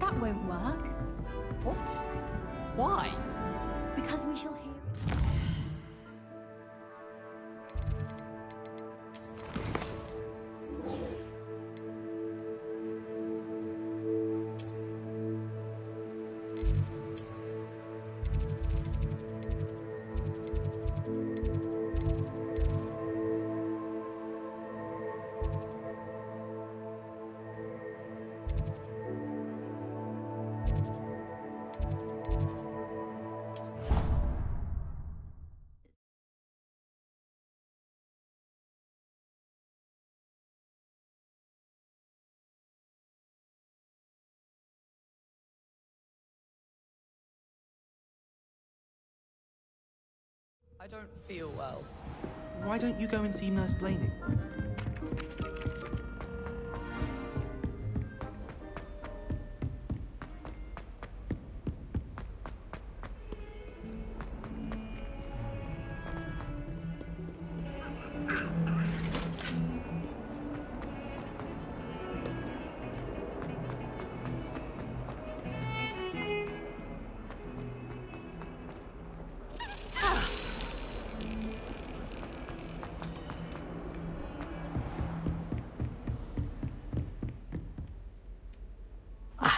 That won't work. What? Why? Because we shall hear it. I don't feel well. Why don't you go and see Nurse Blaney?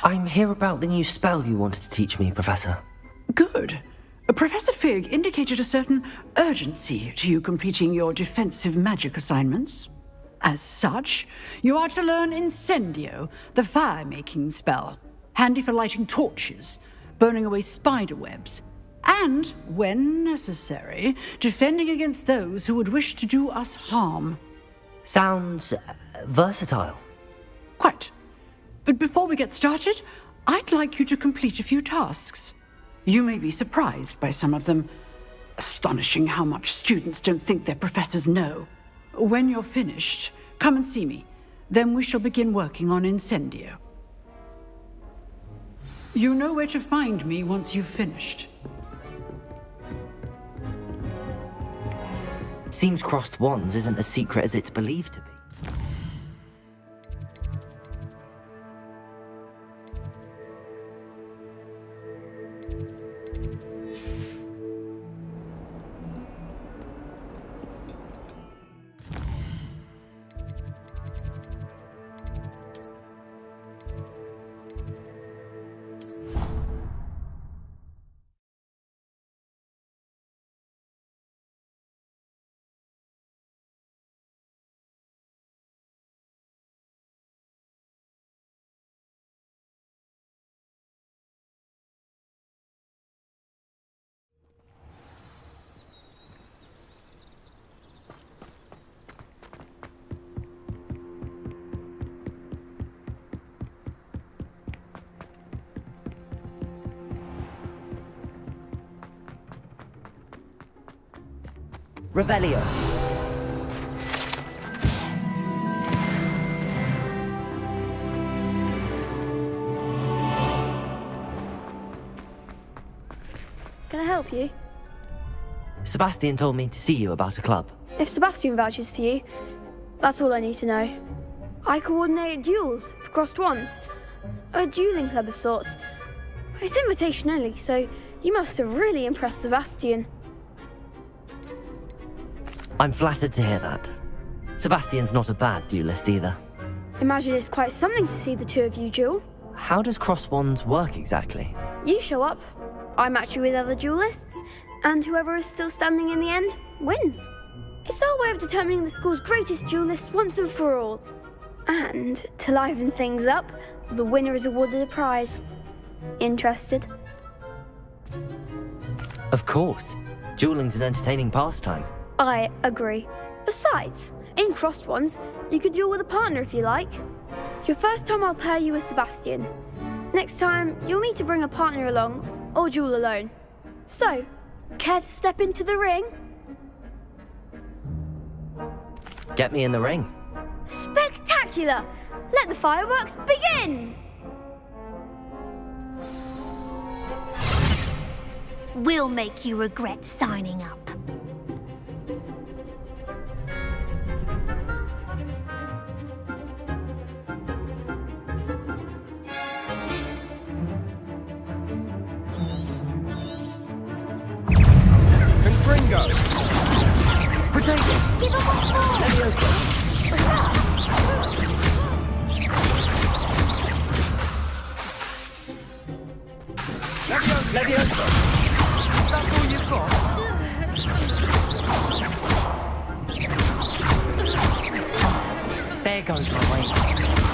I'm here about the new spell you wanted to teach me, Professor. Good. Professor Fig indicated a certain urgency to you completing your defensive magic assignments. As such, you are to learn Incendio, the fire-making spell, handy for lighting torches, burning away spider webs, and, when necessary, defending against those who would wish to do us harm. Sounds versatile. Quite. But before we get started, I'd like you to complete a few tasks. You may be surprised by some of them. Astonishing how much students don't think their professors know. When you're finished, come and see me. Then we shall begin working on Incendio. You know where to find me once you've finished. Seems crossed wands isn't as secret as it's believed to be. Revelio. Can I help you? Sebastian told me to see you about a club. If Sebastian vouches for you, that's all I need to know. I coordinate duels for crossed wands. A dueling club of sorts. It's invitation only, so you must have really impressed Sebastian. I'm flattered to hear that. Sebastian's not a bad duelist either. Imagine it's quite something to see the two of you duel. How does cross wands work exactly? You show up, I match you with other duelists, and whoever is still standing in the end wins. It's our way of determining the school's greatest duelist once and for all. And to liven things up, the winner is awarded a prize. Interested? Of course. Dueling's an entertaining pastime. I agree. Besides, in crossed ones, you could duel with a partner if you like. Your first time I'll pair you with Sebastian. Next time, you'll need to bring a partner along, or duel alone. So, care to step into the ring? Get me in the ring. Spectacular! Let the fireworks begin! We'll make you regret signing up. Potato! Leviosa! Leviosa! That's all you've got? There goes my way.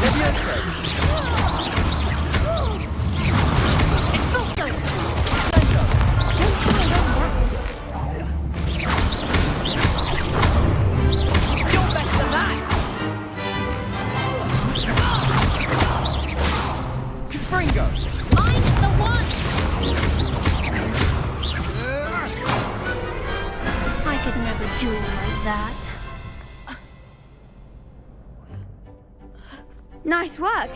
Leviosa! It's Filter! You're better than that! Fringo! I'm the one! I could never duel like that. Nice work.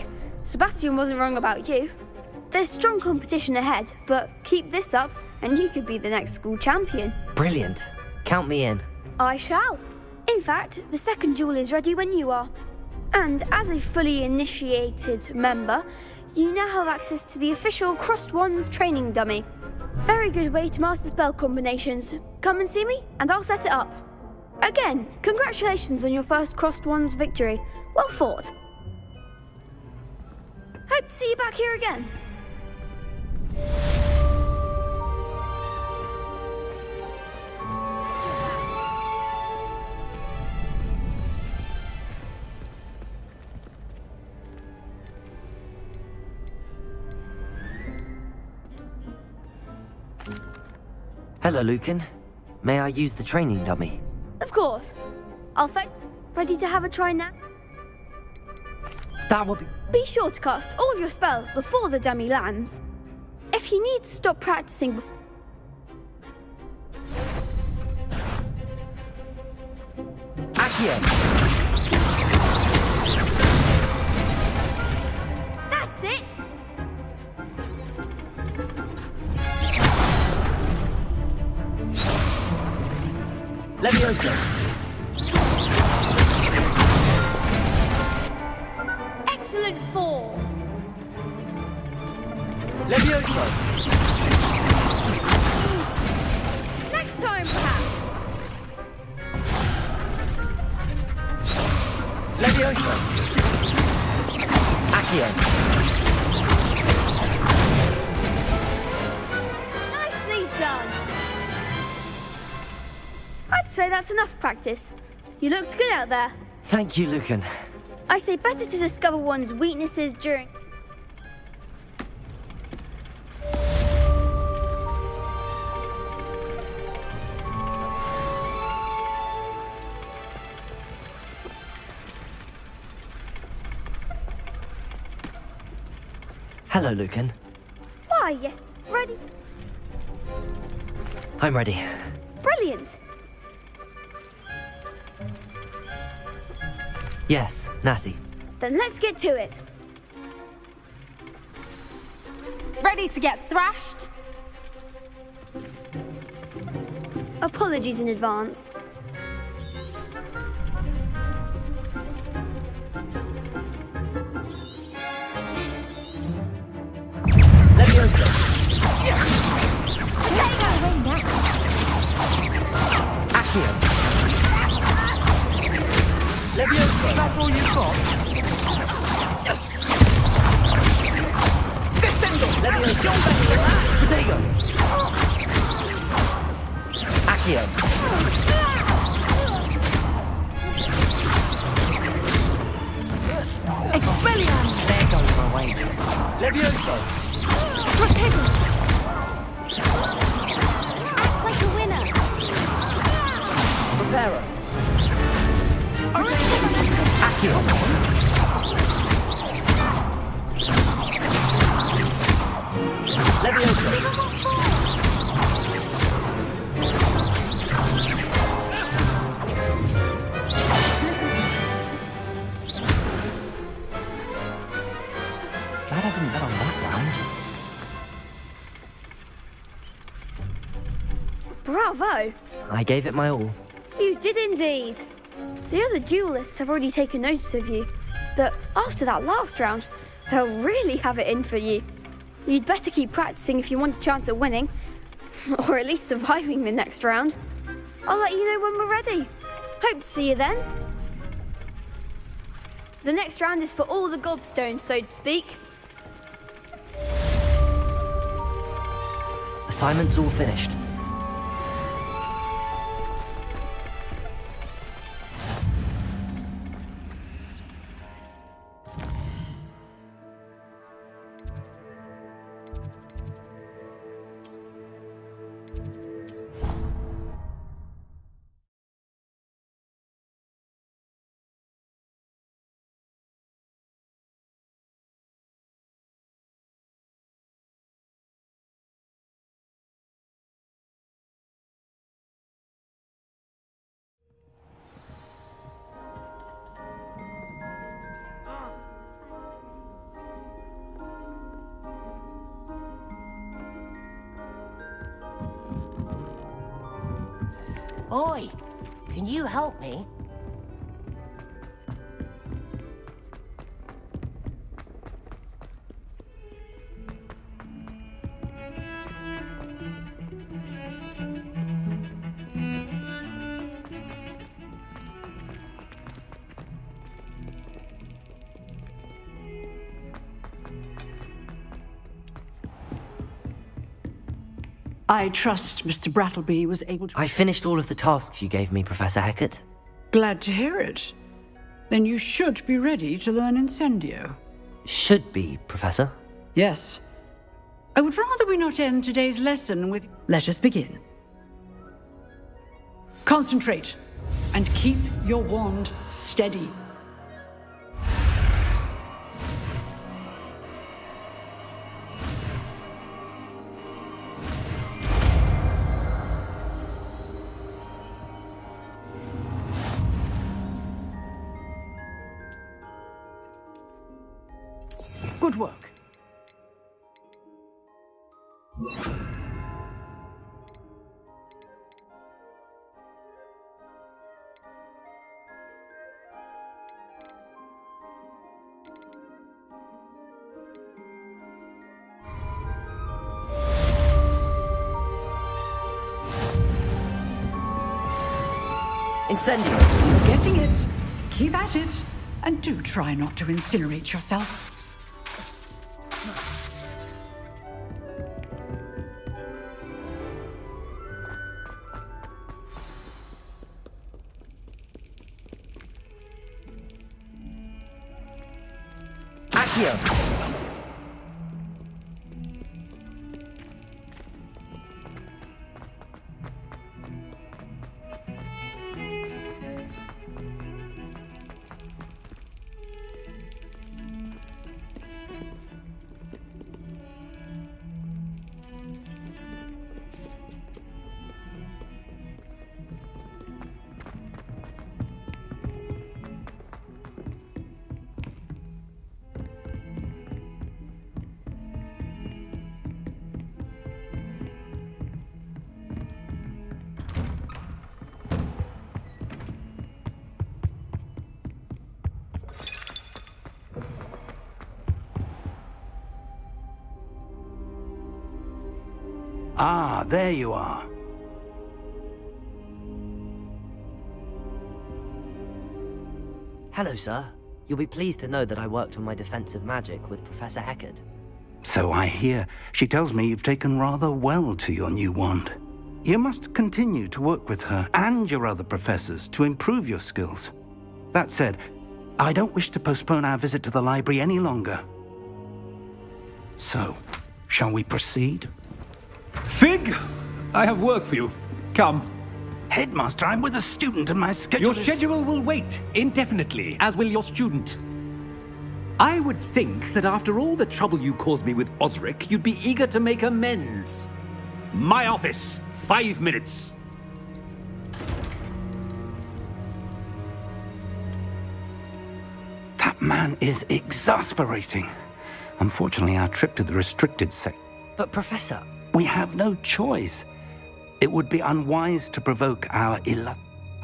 Sebastian wasn't wrong about you. There's strong competition ahead, but keep this up and you could be the next school champion. Brilliant. Count me in. I shall. In fact, the second duel is ready when you are. And as a fully initiated member, you now have access to the official Crossed Wands training dummy. Very good way to master spell combinations. Come and see me, and I'll set it up. Again, congratulations on your first Crossed Wands victory. Well fought. Hope to see you back here again. Hello, Lucan. May I use the training dummy? Of course. I'll fetch. Ready to have a try now? That would be... Be sure to cast all your spells before the dummy lands. If you need to stop practicing before... Accio! That's it! Leviosa! Excellent fall! Leviosa! Next time, perhaps! Leviosa! Accio! Nicely done! I'd say that's enough practice. You looked good out there. Thank you, Lucan. I say better to discover one's weaknesses during... Hello, Lucan. Why, yes, ready? I'm ready. Brilliant! Yes, Natty. Then let's get to it. Ready to get thrashed? Apologies in advance. Leviosa! Accio! Leviosa! That's all you've got? Leviosa! Potato! Accio! Expelliarmus! There goes my way. Leviosa! Potato! Act like a winner. Preparo! Accio! Leviosa! Glad I didn't bet on that round. Bravo! I gave it my all. You did indeed. The other duelists have already taken notice of you, but after that last round, they'll really have it in for you. You'd better keep practicing if you want a chance at winning, or at least surviving the next round. I'll let you know when we're ready. Hope to see you then. The next round is for all the gobstones, so to speak. Assignment's all finished. Oi! Can you help me? I trust Mr. Brattleby was able to... I finished all of the tasks you gave me, Professor Hackett. Glad to hear it. Then you should be ready to learn Incendio. Should be, Professor. Yes. I would rather we not end today's lesson with... Let us begin. Concentrate, and keep your wand steady. Good work. Incendio! You're getting it. Keep at it. And do try not to incinerate yourself. Accio! Ah, there you are. Hello, sir. You'll be pleased to know that I worked on my defensive magic with Professor Hackett. So I hear. She tells me you've taken rather well to your new wand. You must continue to work with her and your other professors to improve your skills. That said, I don't wish to postpone our visit to the library any longer. So, shall we proceed? Fig, I have work for you. Come. Headmaster, I'm with a student and my schedule Your schedule will wait indefinitely, as will your student. I would think that after all the trouble you caused me with Osric, you'd be eager to make amends. My office, 5 minutes. That man is exasperating. Unfortunately, our trip to the restricted sect... But, Professor... We have no choice. It would be unwise to provoke our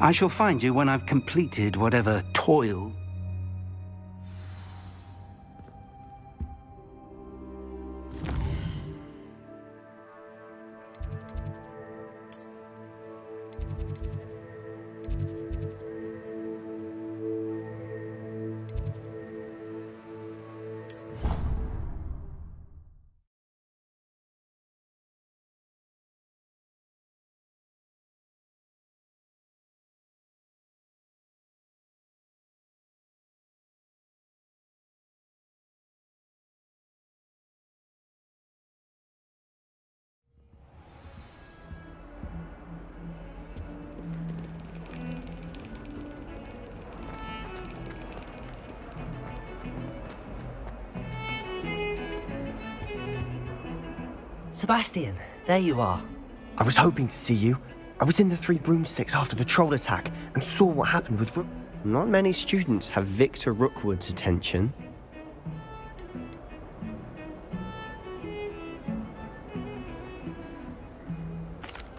I shall find you when I've completed whatever toil. Sebastian, there you are. I was hoping to see you. I was in the Three Broomsticks after the troll attack and saw what happened with Rook. Not many students have Victor Rookwood's attention.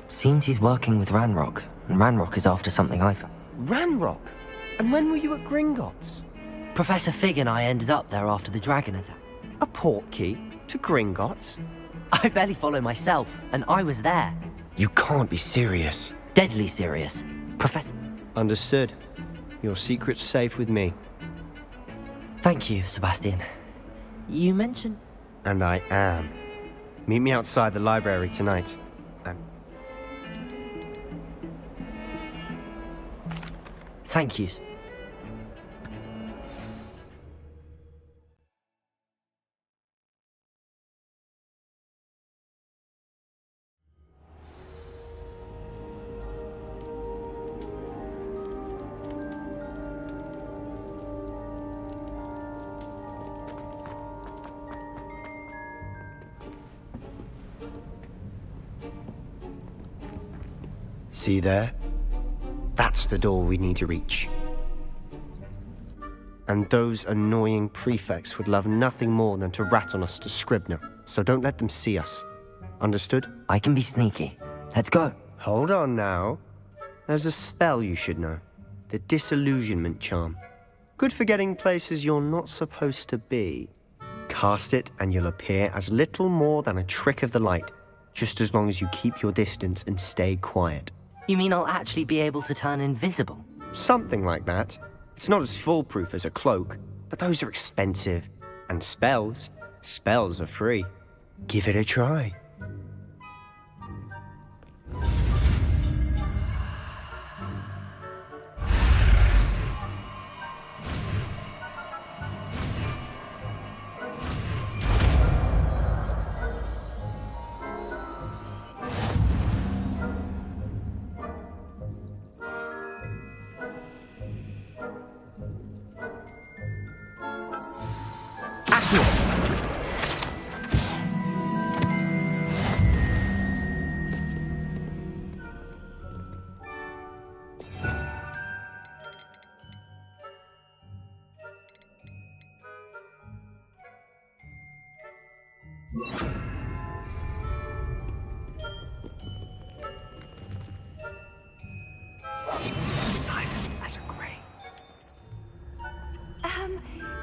Seems he's working with Ranrock, and Ranrock is after something I found. Ranrock? And when were you at Gringotts? Professor Fig and I ended up there after the dragon attack. A portkey to Gringotts? I barely follow myself, and I was there. You can't be serious. Deadly serious. Professor... Understood. Your secret's safe with me. Thank you, Sebastian. You mentioned... And I am. Meet me outside the library tonight. Thank you. See there? That's the door we need to reach. And those annoying prefects would love nothing more than to rat on us to Scribner, so don't let them see us. Understood? I can be sneaky. Let's go. Hold on now. There's a spell you should know. The Disillusionment Charm. Good for getting places you're not supposed to be. Cast it and you'll appear as little more than a trick of the light, just as long as you keep your distance and stay quiet. You mean I'll actually be able to turn invisible? Something like that. It's not as foolproof as a cloak, but those are expensive. And spells are free. Give it a try. Silent as a grave.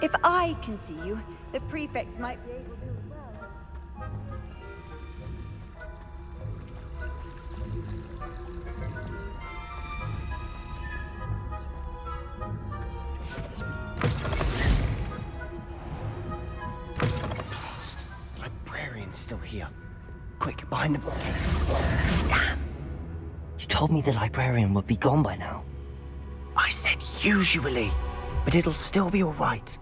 If I can see you, the prefects might be able to as well. Lost. The librarian's still here. Quick, behind the bookcase. Damn. You told me the librarian would be gone by now. I said usually, but it'll still be all right.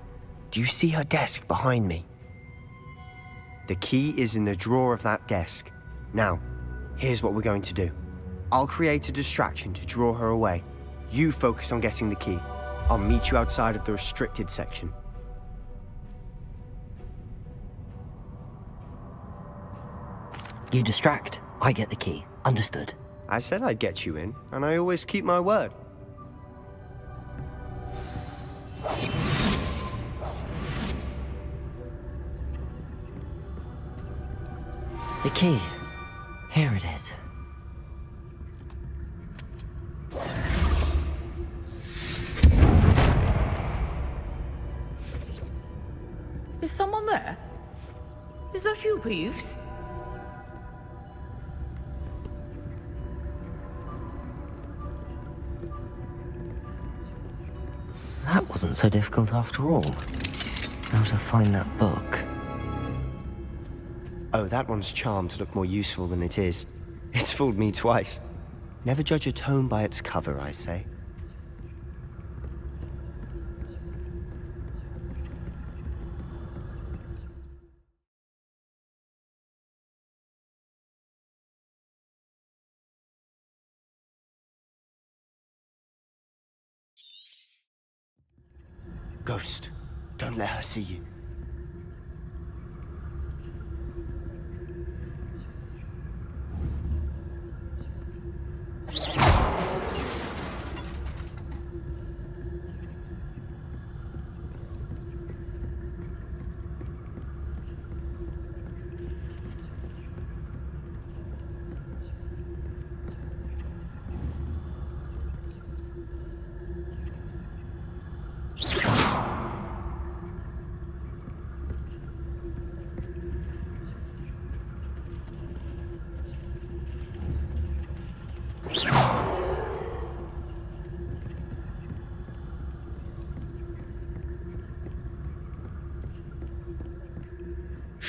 Do you see her desk behind me? The key is in the drawer of that desk. Now, here's what we're going to do. I'll create a distraction to draw her away. You focus on getting the key. I'll meet you outside of the restricted section. You distract, I get the key. Understood. I said I'd get you in, and I always keep my word. The key. Here it is. Is someone there? Is that you, Peeves? That wasn't so difficult after all. Now to find that book. Oh, that one's charmed to look more useful than it is. It's fooled me twice. Never judge a tome by its cover, I say. Ghost, don't let her see you.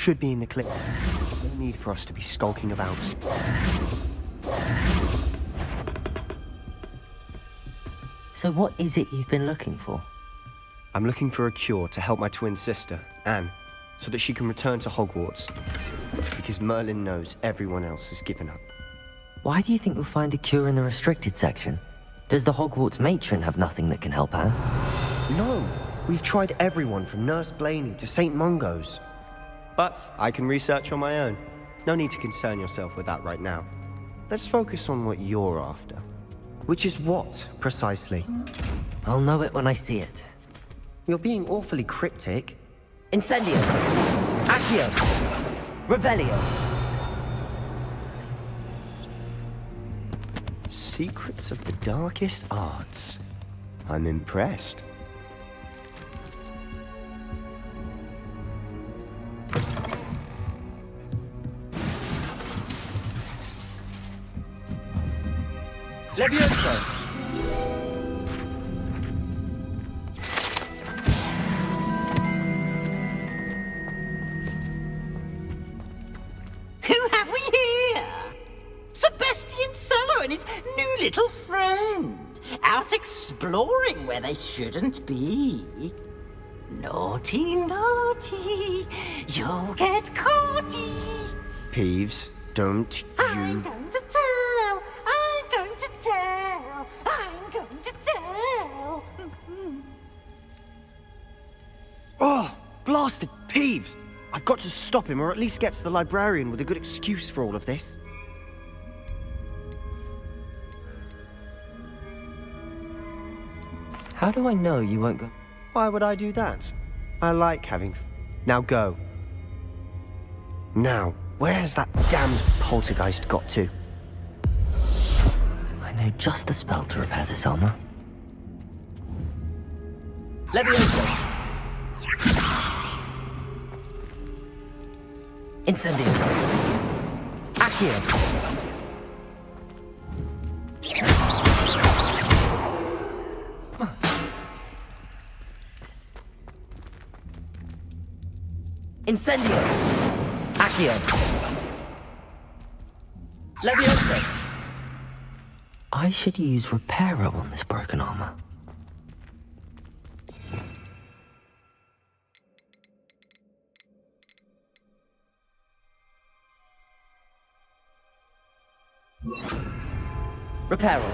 should be in the clip. There's no need for us to be skulking about. So what is it you've been looking for? I'm looking for a cure to help my twin sister, Anne, so that she can return to Hogwarts. Because Merlin knows everyone else has given up. Why do you think you'll find a cure in the restricted section? Does the Hogwarts matron have nothing that can help Anne? No! We've tried everyone from Nurse Blaney to St. Mungo's. But I can research on my own. No need to concern yourself with that right now. Let's focus on what you're after. Which is what, precisely? I'll know it when I see it. You're being awfully cryptic. Incendio! Accio! Revelio! Secrets of the darkest arts. I'm impressed. Levioso! Who have we here? Sebastian Solo and his new little friend. Out exploring where they shouldn't be. Naughty, naughty. You'll get caughty. Peeves, don't I'm you... going to tell. I'm going to tell. I'm going to tell. Oh, blasted Peeves! I've got to stop him, or at least get to the librarian with a good excuse for all of this. How do I know you won't go? Why would I do that? I like having... Now go. Now, where has that damned poltergeist got to? I know just the spell to repair this armor. Levioso! Incendio! Accio! Incendio! Accio! Levioso! I should use Reparo on this broken armor. Reparo!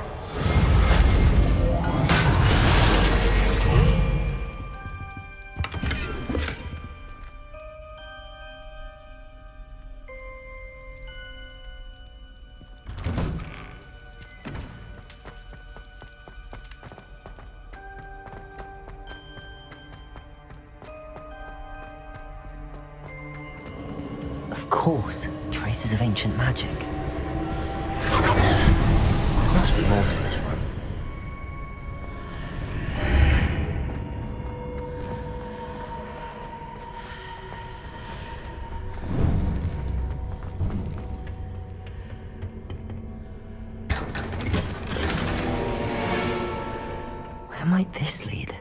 Of course, traces of ancient magic. Must be more to this room. Where might this lead?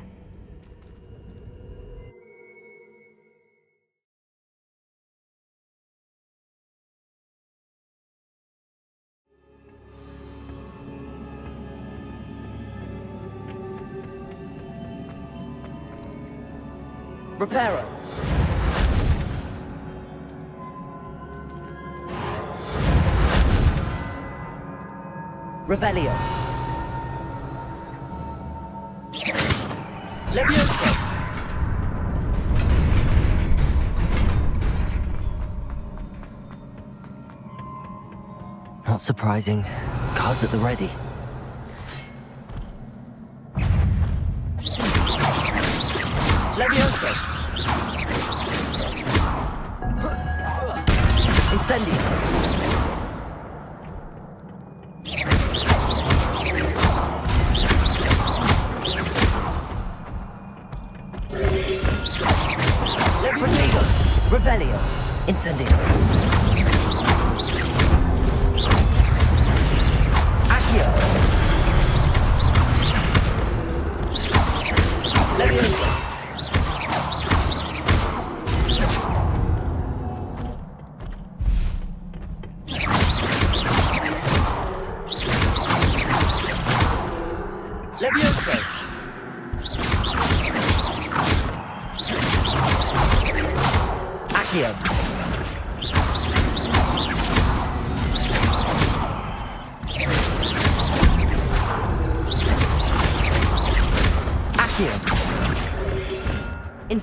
Reparo! Revelio! Levioso! Not surprising. Cards at the ready. Levioso! Incendio! Protego! Revelio! Incendio! Accio! Levioso!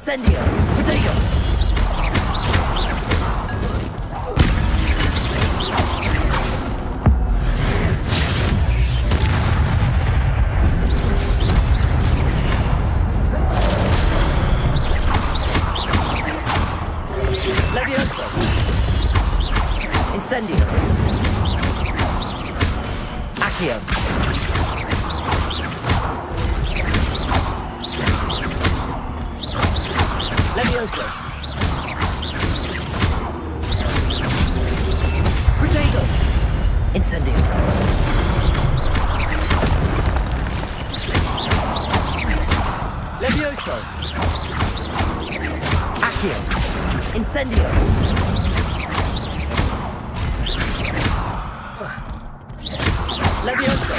Incendio. Potato. Levioso. Incendio. Accio. Levioso. Potato. Incendio. Levioso. Accio. Incendio. Levioso.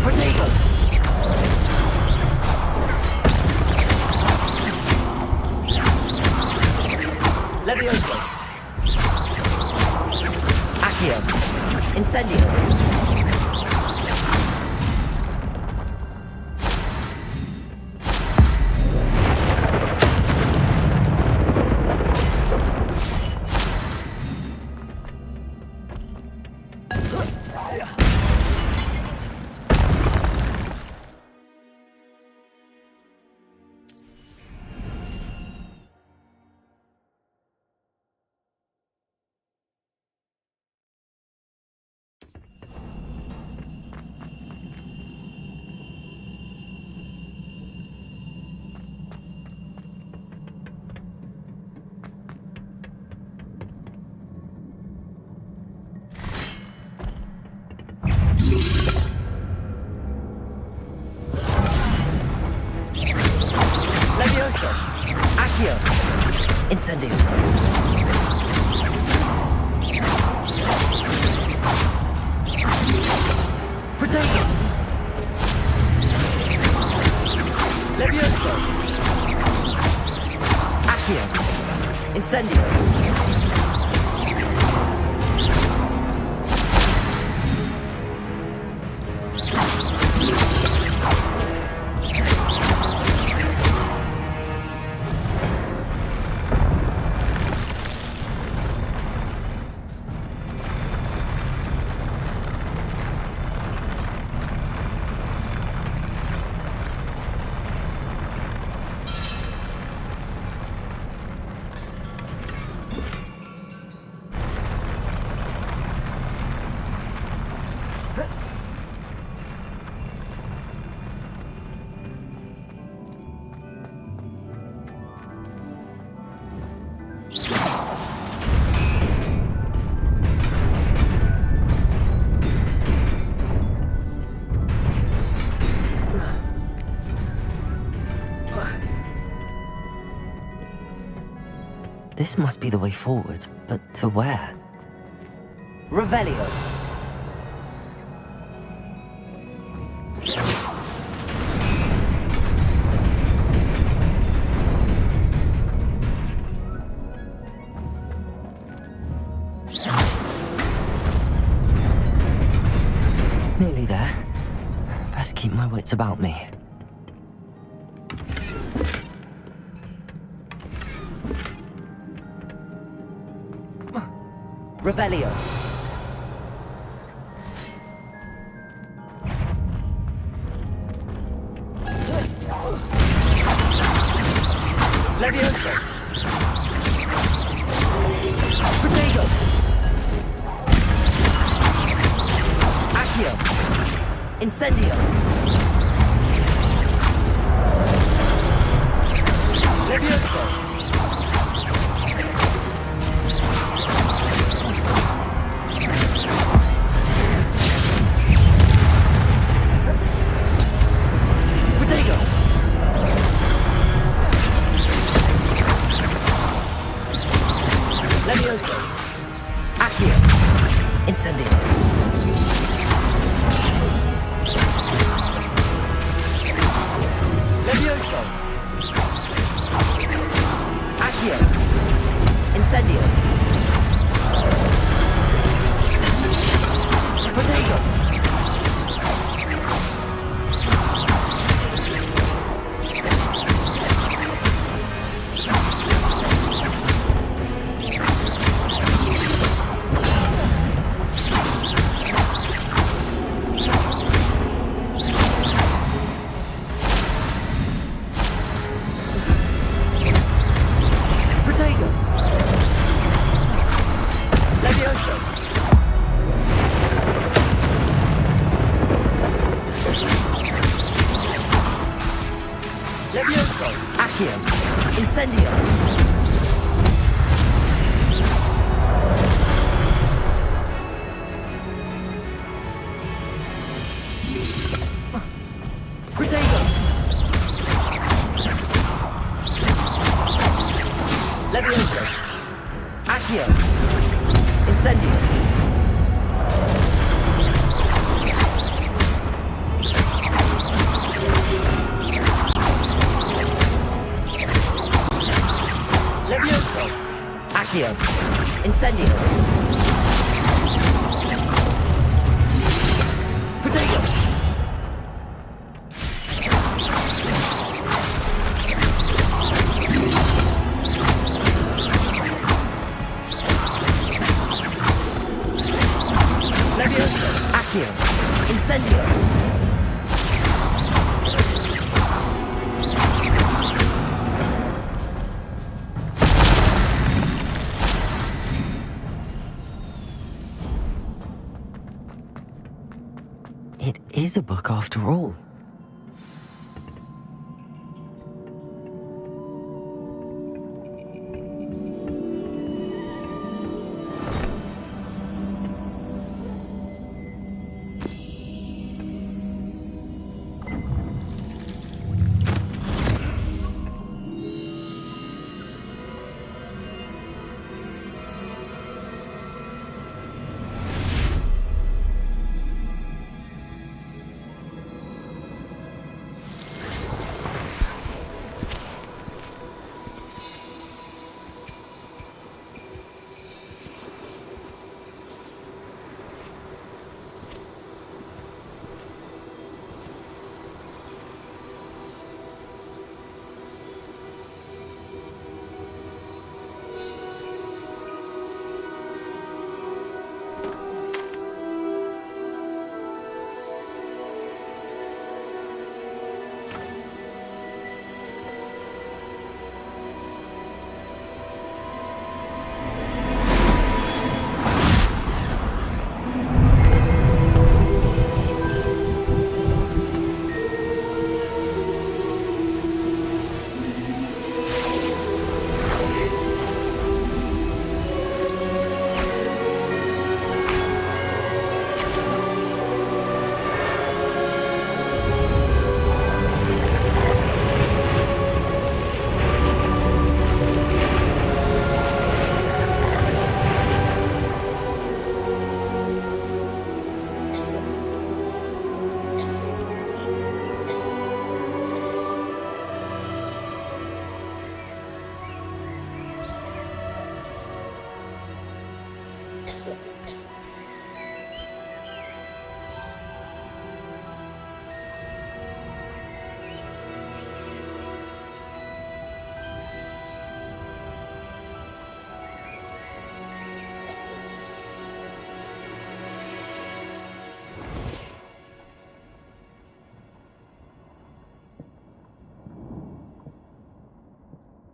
Potato. Levioso. Accio. Incendio. Levioso. Accio. Incendio. Potato. Levioso. Accio. Incendio. This must be the way forward, but to where? Revelio. Nearly there. Best keep my wits about me. Revelio. Levioso. Potato. Accio. Incendio. Levioso. Levioso. Accio. Incendio. Levioso. Accio. Incendio. Potato. Incendio. Protego. Levioso. Accio. Incendio. Levioso. Accio. Incendio. Protego. Levioso. Accio. Incendio. It is a book after all.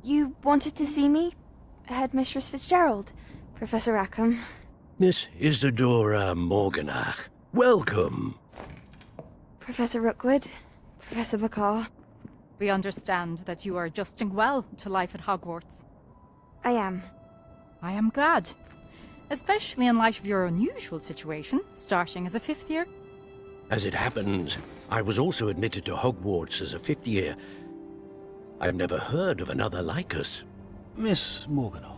You wanted to see me? Headmistress Fitzgerald, Professor Rackham. Miss Isadora Morganach, welcome. Professor Rookwood, Professor McCaw. We understand that you are adjusting well to life at Hogwarts. I am. I am glad. Especially in light of your unusual situation, starting as a 5th year. As it happens, I was also admitted to Hogwarts as a 5th year. I've never heard of another like us. Miss Morganach,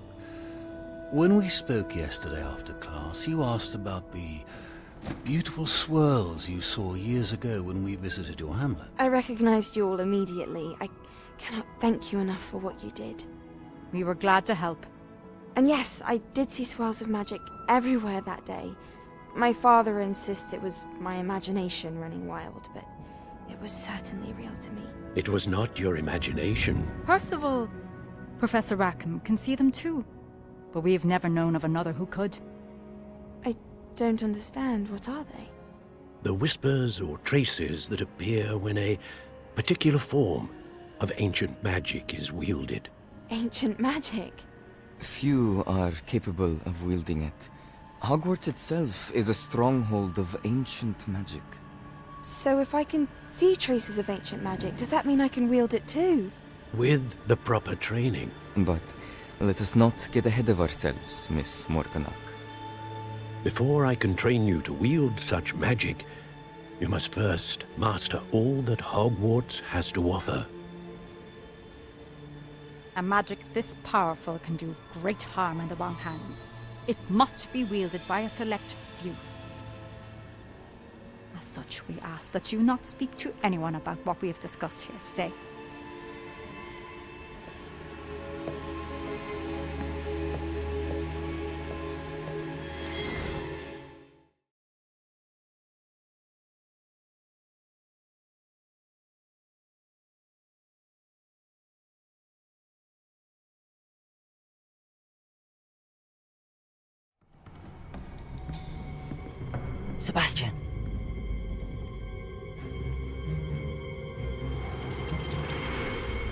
when we spoke yesterday after class, you asked about the beautiful swirls you saw years ago when we visited your hamlet. I recognized you all immediately. I cannot thank you enough for what you did. We were glad to help. And yes, I did see swirls of magic everywhere that day. My father insists it was my imagination running wild, but it was certainly real to me. It was not your imagination. Percival, Professor Rackham can see them too. But we have never known of another who could. I don't understand. What are they? The whispers or traces that appear when a particular form of ancient magic is wielded. Ancient magic? Few are capable of wielding it. Hogwarts itself is a stronghold of ancient magic. So if I can see traces of ancient magic, does that mean I can wield it too? with the proper training. But let us not get ahead of ourselves, Miss Morganach. Before I can train you to wield such magic, you must first master all that Hogwarts has to offer. A magic this powerful can do great harm in the wrong hands. It must be wielded by a select few. As such, we ask that you not speak to anyone about what we have discussed here today. Sebastian.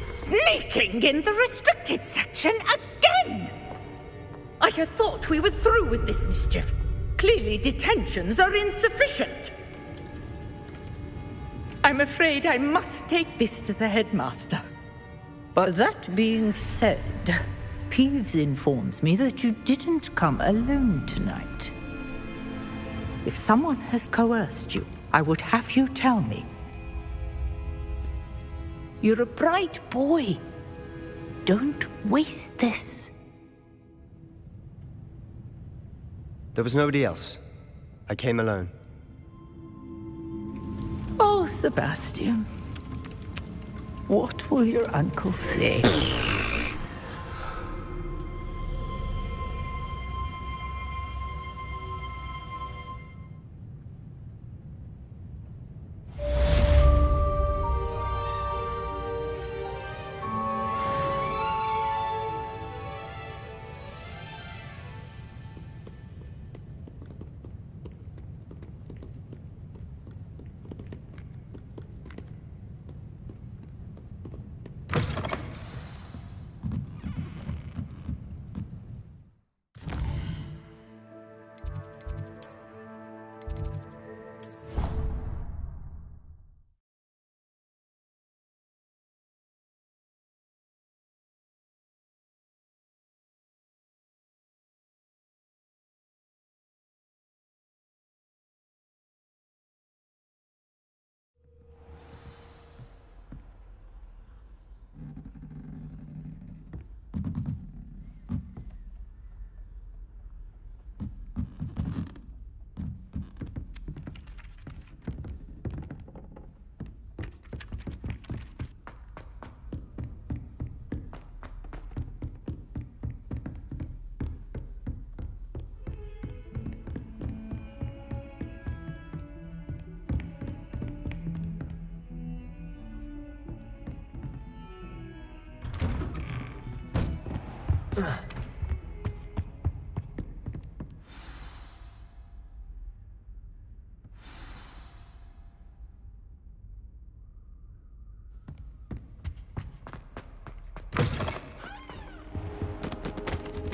Sneaking in the restricted section again! I had thought we were through with this mischief. Clearly detentions are insufficient. I'm afraid I must take this to the headmaster. But that being said, Peeves informs me that you didn't come alone tonight. If someone has coerced you, I would have you tell me. You're a bright boy. Don't waste this. There was nobody else. I came alone. Oh, Sebastian. What will your uncle say?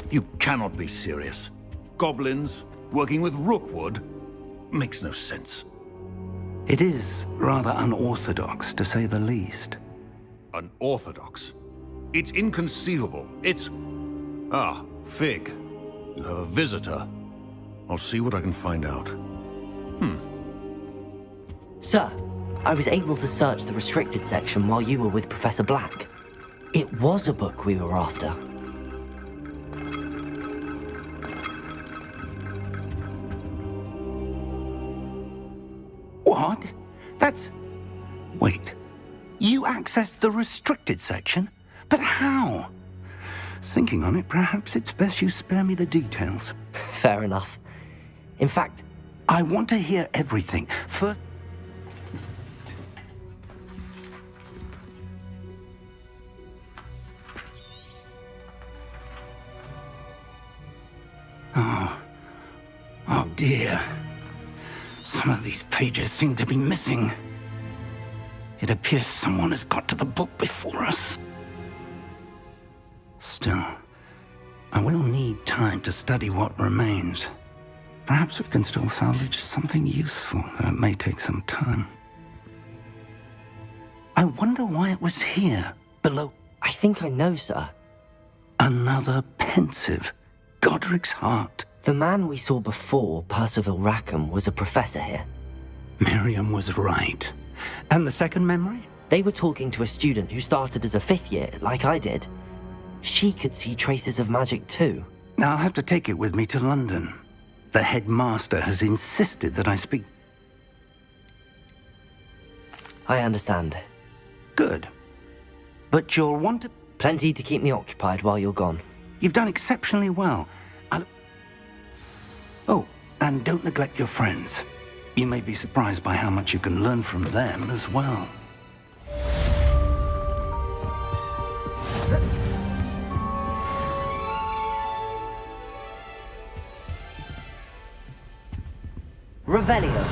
You cannot be serious. Goblins working with Rookwood makes no sense. It is rather unorthodox, to say the least. Unorthodox? It's inconceivable. It's... Ah, Fig. You have a visitor. I'll see what I can find out. Sir, I was able to search the restricted section while you were with Professor Black. It was a book we were after. What? That's... Wait. You accessed the restricted section? But how? Thinking on it, perhaps it's best you spare me the details. Fair enough. In fact, I want to hear everything. First... Oh dear. Some of these pages seem to be missing. It appears someone has got to the book before us. Still, I will need time to study what remains. Perhaps we can still salvage something useful, though it may take some time. I wonder why it was here, below I think I know, sir. Another pensive. Godric's heart. The man we saw before, Percival Rackham, was a professor here. Miriam was right. And the second memory? They were talking to a student who started as a 5th year, like I did. She could see traces of magic too. I'll have to take it with me to London. The headmaster has insisted that I speak. I understand. Good. But you'll want to... Plenty to keep me occupied while you're gone. You've done exceptionally well. Oh, and don't neglect your friends. You may be surprised by how much you can learn from them as well. Revelio.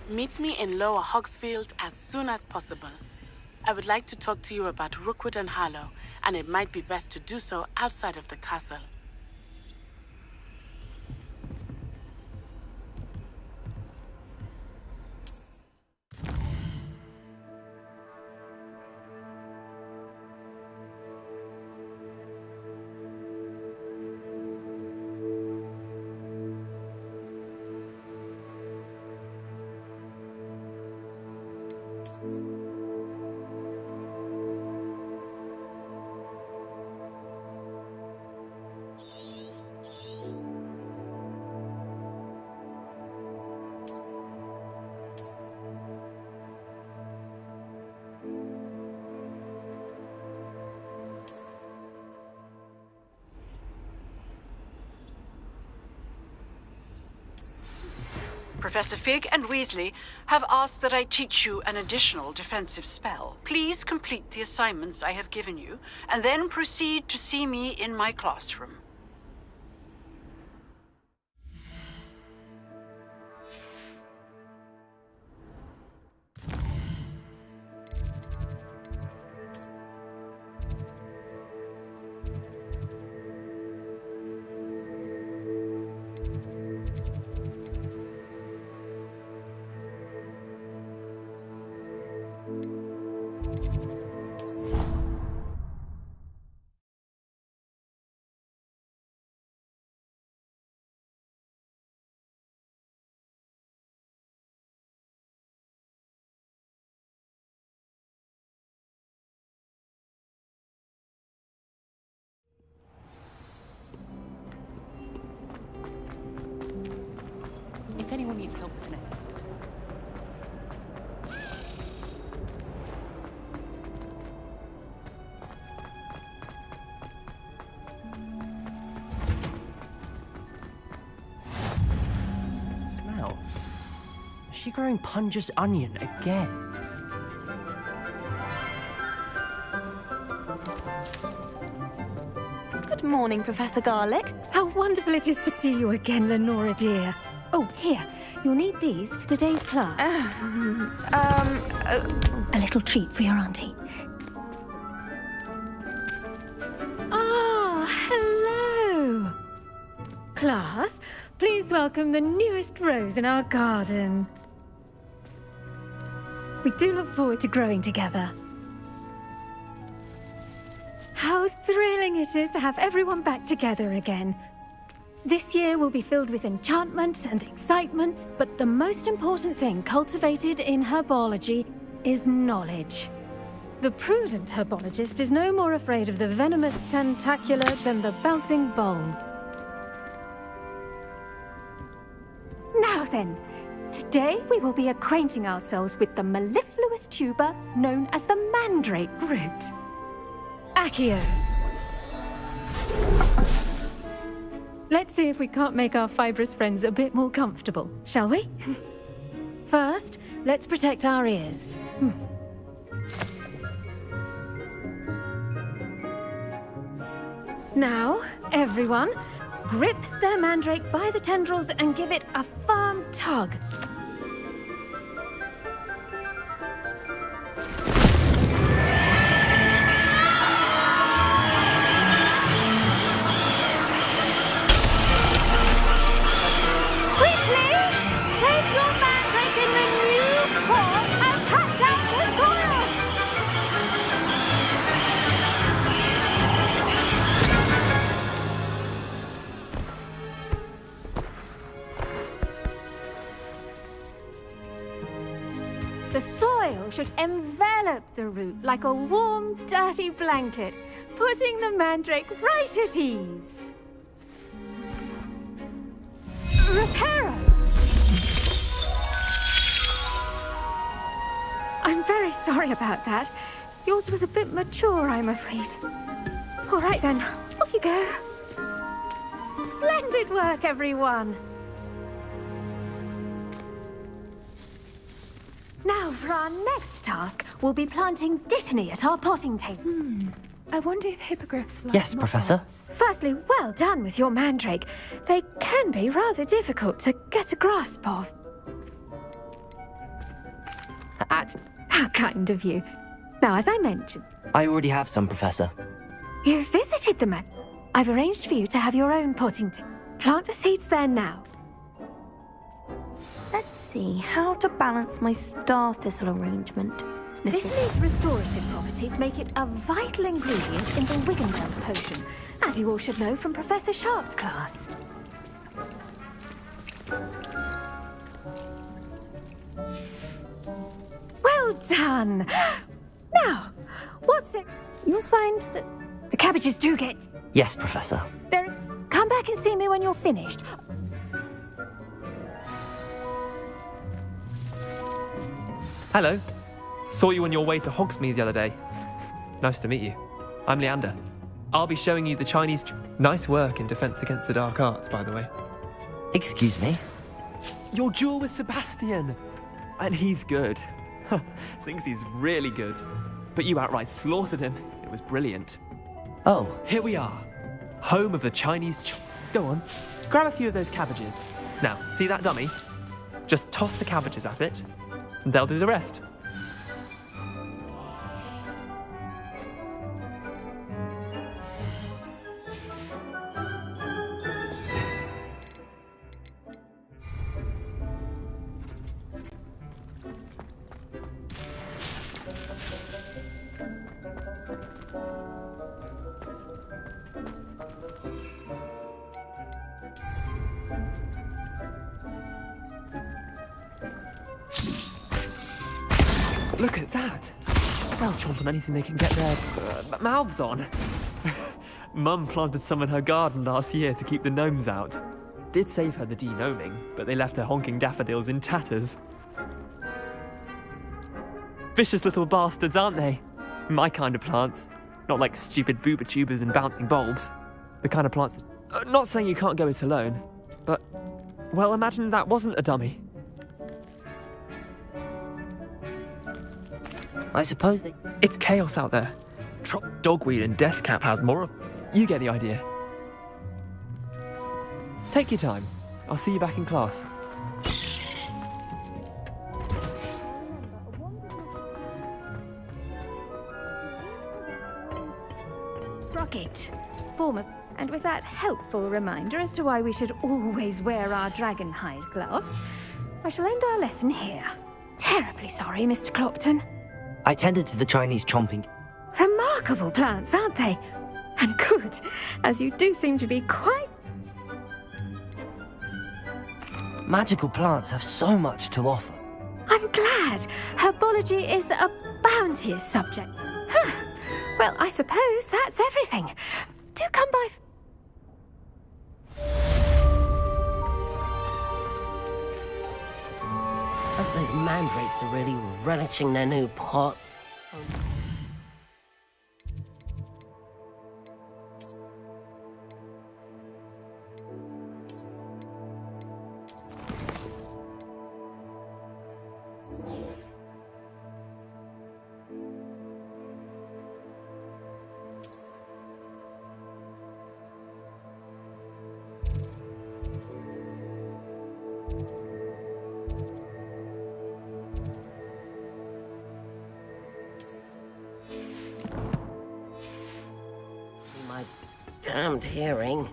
Meet me in Lower Hogsfield as soon as possible. I would like to talk to you about Rookwood and Harlow, and it might be best to do so outside of the castle. Professor Fig and Weasley have asked that I teach you an additional defensive spell. Please complete the assignments I have given you, and then proceed to see me in my classroom. If anyone needs help with anything. Smell. Is she growing Punja's onion again? Good morning, Professor Garlick. How wonderful it is to see you again, Lenora dear. Oh, here. You'll need these for today's class. A little treat for your auntie. Ah, hello. Class, please welcome the newest rose in our garden. We do look forward to growing together. How thrilling it is to have everyone back together again. This year will be filled with enchantment and excitement, but the most important thing cultivated in herbology is knowledge. The prudent herbologist is no more afraid of the venomous tentacula than the bouncing bulb. Now then, today we will be acquainting ourselves with the mellifluous tuber known as the mandrake root. Accio. Let's see if we can't make our fibrous friends a bit more comfortable, shall we? First, let's protect our ears. Now, everyone, grip their mandrake by the tendrils and give it a firm tug. Quickly, place your mandrake in the new core and cut down the soil! The soil should envelop the root like a warm, dirty blanket, putting the mandrake right at ease. Reparo! I'm very sorry about that. Yours was a bit mature, I'm afraid. All right then, off you go. Splendid work, everyone! Now, for our next task, we'll be planting Dittany at our potting table. I wonder if hippogriffs like Yes, Professor. Firstly, well done with your mandrake. They can be rather difficult to get a grasp of. How kind of you. Now, as I mentioned, I already have some, Professor. you visited the man. I've arranged for you to have your own potting table. Plant the seeds there now. Let's see how to balance my star thistle arrangement. Dittany's restorative properties make it a vital ingredient in the Wiggenweld potion, as you all should know from Professor Sharp's class. Well done! Now, what's it? You'll find that the cabbages do get... Yes, Professor. There. Come back and see me when you're finished. Hello. Saw you on your way to Hogsmeade the other day. Nice to meet you. I'm Leander. I'll be showing you the Chinese... Nice work in Defense Against the Dark Arts, by the way. Excuse me? Your duel with Sebastian! And he's good. Thinks he's really good. But you outright slaughtered him. It was brilliant. Oh. Here we are. Home of the Chinese... Go on. Grab a few of those cabbages. Now, see that dummy? Just toss the cabbages at it, and they'll do the rest. Look at that! They'll chomp on anything they can get their mouths on. Mum planted some in her garden last year to keep the gnomes out. Did save her the de-gnoming, but they left her honking daffodils in tatters. Vicious little bastards, aren't they? My kind of plants. Not like stupid booba tubers and bouncing bulbs. The kind of plants... not saying you can't go it alone, but... Well, imagine that wasn't a dummy. I suppose they... It's chaos out there. Dogweed and Deathcap has more of... You get the idea. Take your time. I'll see you back in class. Rocket. Form of... And with that helpful reminder as to why we should always wear our dragon hide gloves, I shall end our lesson here. Terribly sorry, Mr. Clopton. I tended to the Chinese chomping. Remarkable plants, aren't they? And good, as you do seem to be quite... Magical plants have so much to offer. I'm glad. Herbology is a bounteous subject. Huh. Well, I suppose that's everything. Do come by... Hope those mandrakes are really relishing their new pots. My damned hearing.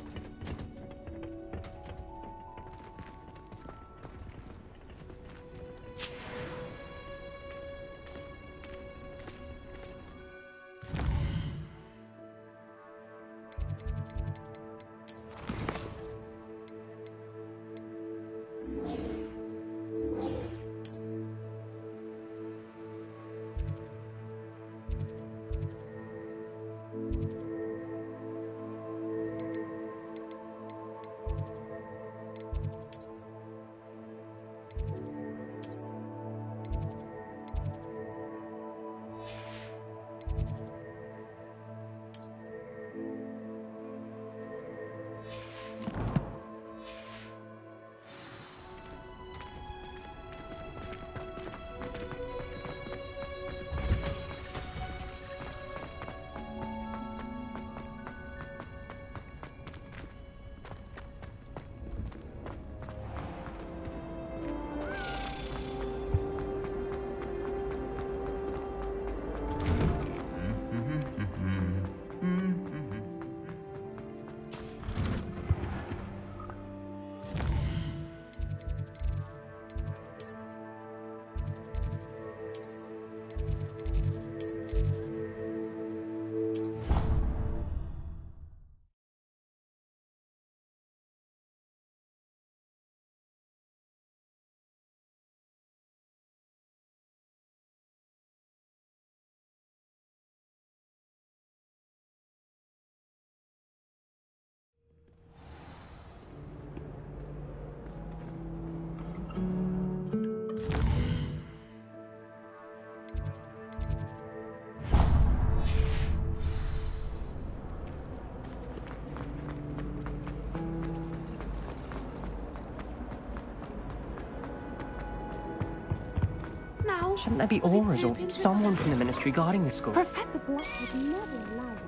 Shouldn't there be auras or someone from the ministry guarding the school? Professor Black would never allow it.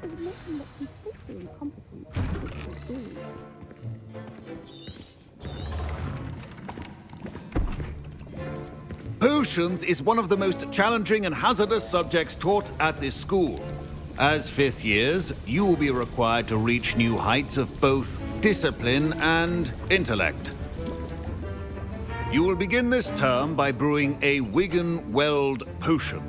It would make him look completely incompetent. Potions is one of the most challenging and hazardous subjects taught at this school. As fifth years, you will be required to reach new heights of both discipline and intellect. You will begin this term by brewing a Wigan-Weld potion.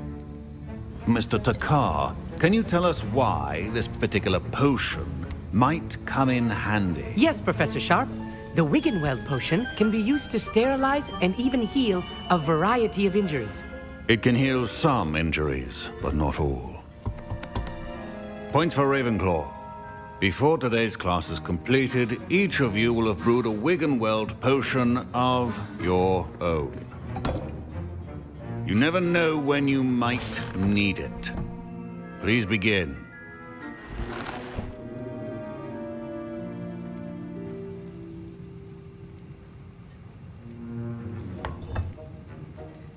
Mr. Takar, can you tell us why this particular potion might come in handy? Yes, Professor Sharp. The Wigan-Weld potion can be used to sterilize and even heal a variety of injuries. It can heal some injuries, but not all. Points for Ravenclaw. Before today's class is completed, each of you will have brewed a Wigan-Weld potion of your own. You never know when you might need it. Please begin.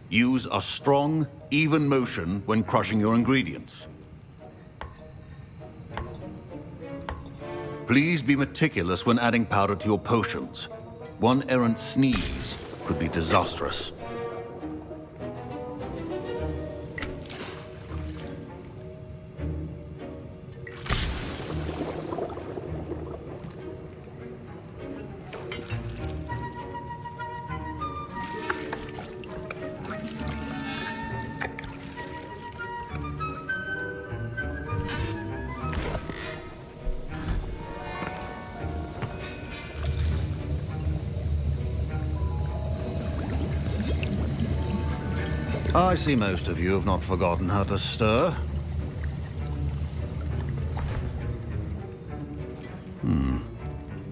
Use a strong, even motion when crushing your ingredients. Please be meticulous when adding powder to your potions. One errant sneeze could be disastrous. I see most of you have not forgotten how to stir.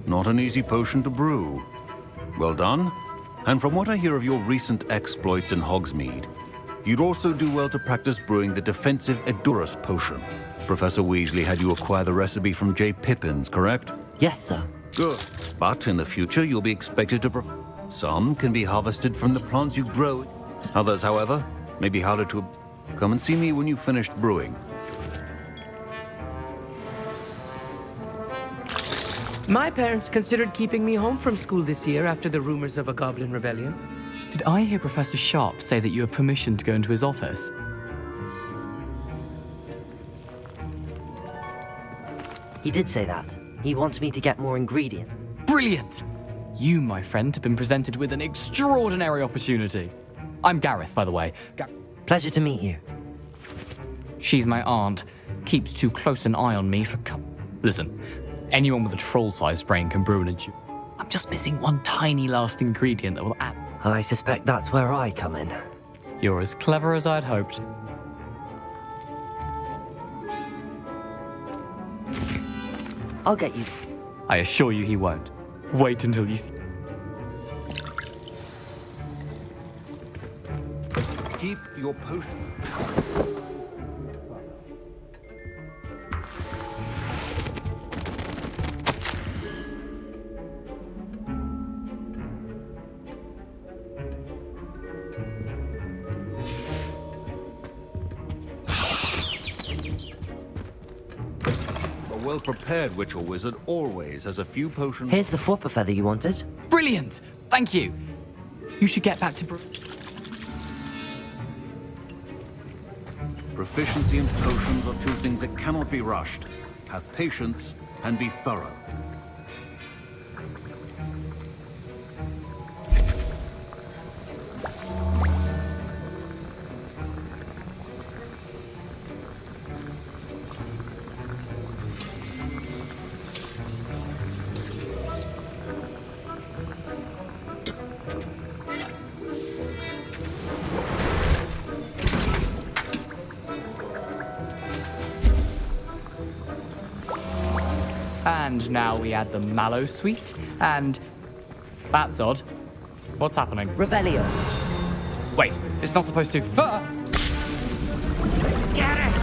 Not an easy potion to brew. Well done. And from what I hear of your recent exploits in Hogsmeade, you'd also do well to practice brewing the defensive Edurus potion. Professor Weasley had you acquire the recipe from J. Pippins, correct? Yes, sir. Good. But in the future, you'll be expected to... Some can be harvested from the plants you grow... Others, however, may be harder to... Come and see me when you've finished brewing. My parents considered keeping me home from school this year after the rumors of a goblin rebellion. Did I hear Professor Sharp say that you have permission to go into his office? He did say that. He wants me to get more ingredient. Brilliant! You, my friend, have been presented with an extraordinary opportunity. I'm Gareth, by the way. Pleasure to meet you. She's my aunt. Keeps too close an eye on me for... Listen, anyone with a troll-sized brain can brew an inju. I'm just missing one tiny last ingredient that will add... I suspect that's where I come in. You're as clever as I'd hoped. I'll get you. I assure you he won't. Wait until you see... Keep your potion. A well-prepared witch or wizard always has a few potions. Here's the flopper feather you wanted. Brilliant! Thank you! You should get back to... Proficiency and potions are two things that cannot be rushed. Have patience and be thorough. And now we add the mallow sweet, and... That's odd. What's happening? Revelio. Wait, it's not supposed to... Ah! Get it!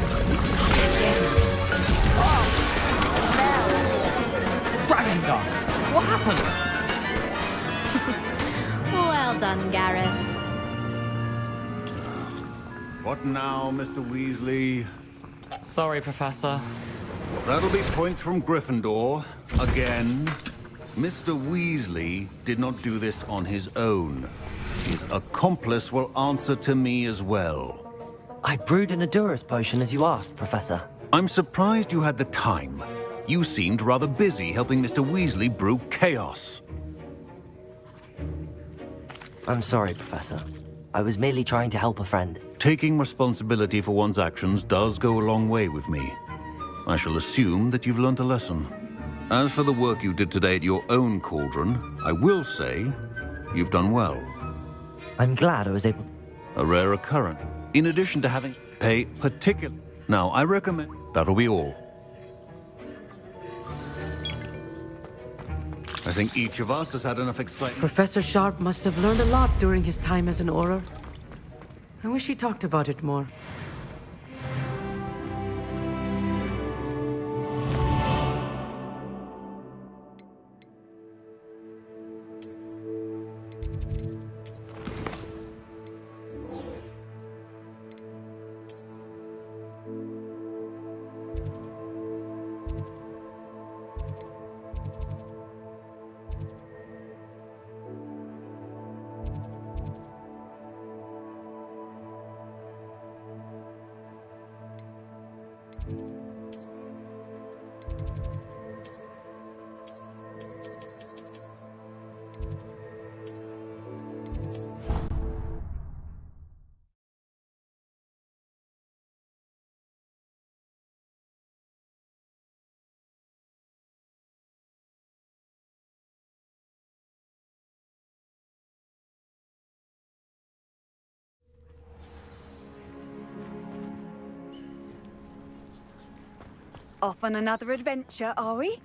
Dragon Dog! What happened? Well done, Gareth. What now, Mr. Weasley? Sorry, Professor. That'll be points from Gryffindor. Again. Mr. Weasley did not do this on his own. His accomplice will answer to me as well. I brewed an Adurus potion as you asked, Professor. I'm surprised you had the time. You seemed rather busy helping Mr. Weasley brew chaos. I'm sorry, Professor. I was merely trying to help a friend. Taking responsibility for one's actions does go a long way with me. I shall assume that you've learnt a lesson. As for the work you did today at your own cauldron, I will say you've done well. I'm glad I was able... A rare occurrence. In addition to having pay particular... Now, I recommend... That'll be all. I think each of us has had enough excitement. Professor Sharp must have learned a lot during his time as an Auror. I wish he talked about it more. Off on another adventure, are we?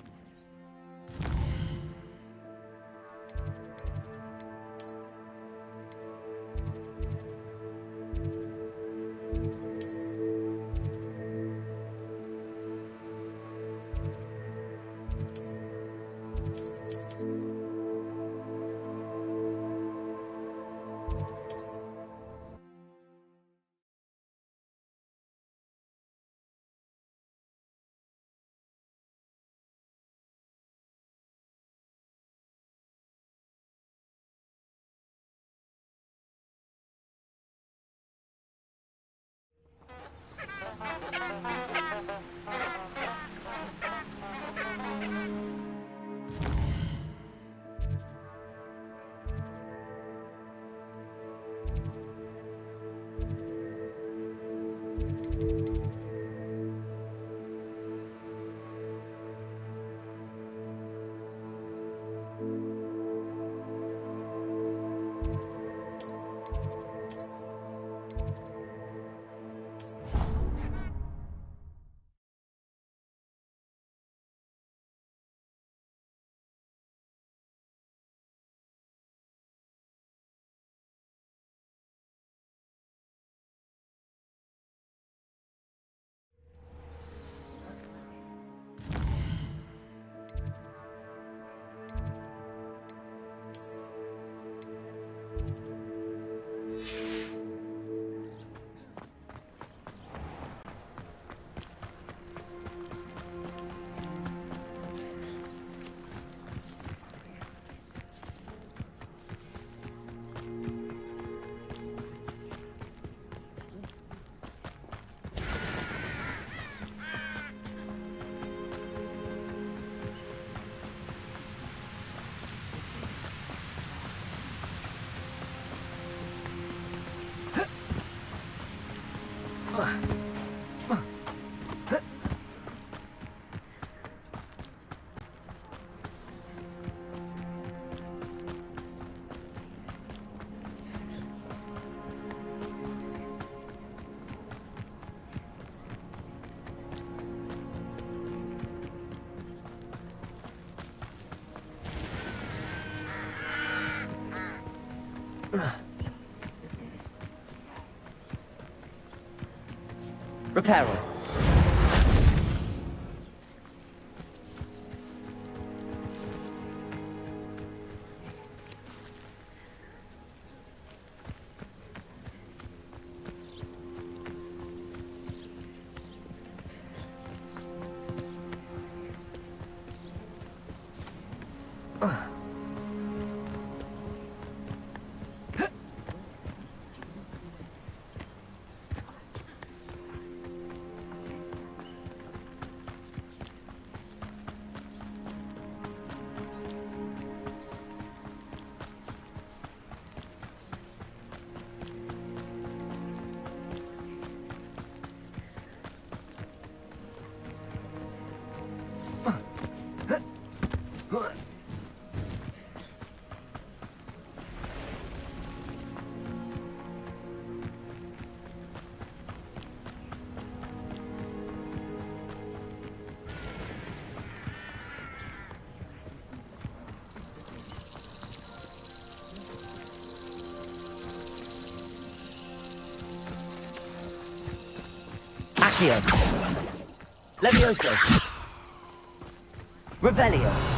Reparo. Accio. Levioso. Revelio.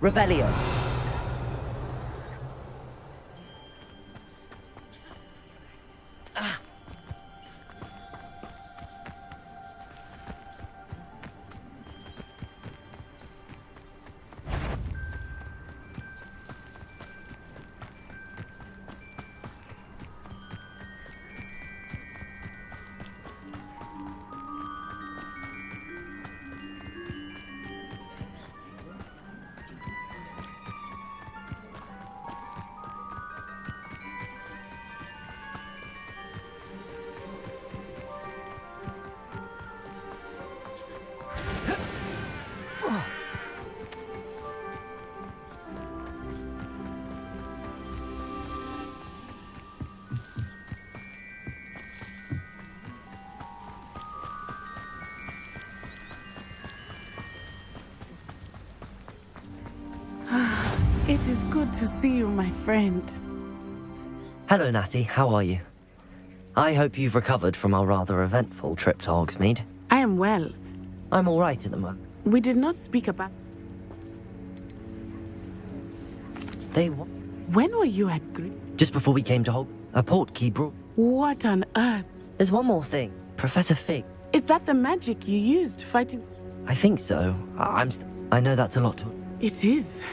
Revelio. It is good to see you, my friend. Hello, Natty. How are you? I hope you've recovered from our rather eventful trip to Hogsmeade. I am well. I'm all right at the moment. We did not speak about... When were you at Just before we came to a portkey brought... What on earth? There's one more thing. Professor Fig. Is that the magic you used fighting... I think so. I know that's a lot to... It is.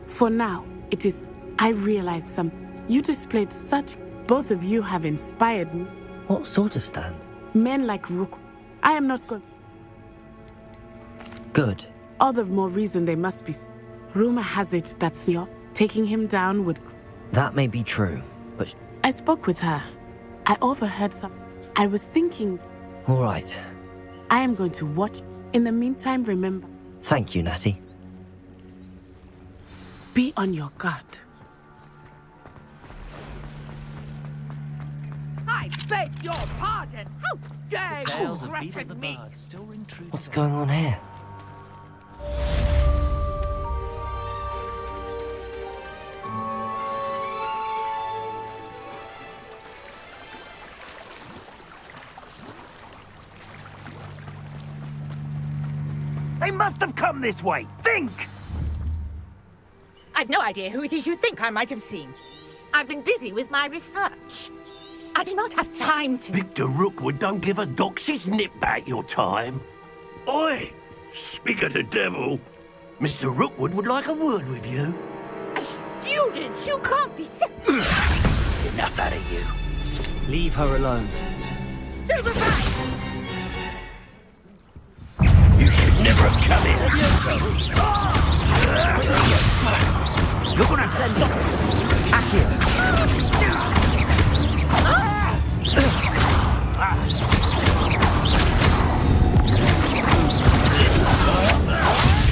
For now, it is. I realize something. You displayed such... Both of you have inspired me. What sort of stand? Men like Rook. I am not good. Good. All the more reason they must be... Rumor has it that Theo taking him down would... That may be true, but... I spoke with her. I overheard some... I was thinking... All right. I am going to watch. In the meantime, remember... Thank you, Natty. Be on your guard. I beg your pardon! How dare you threaten me? What's going on here? They must have come this way. Think! I've no idea who it is you think I might have seen. I've been busy with my research. I do not have time to... Victor Rookwood don't give a doxy's nip back your time. Oi! Speak of the devil. Mr. Rookwood would like a word with you. A student? You can't be... Enough out of you. Leave her alone. Stupefy! You should never have come in. You're gonna have to stop.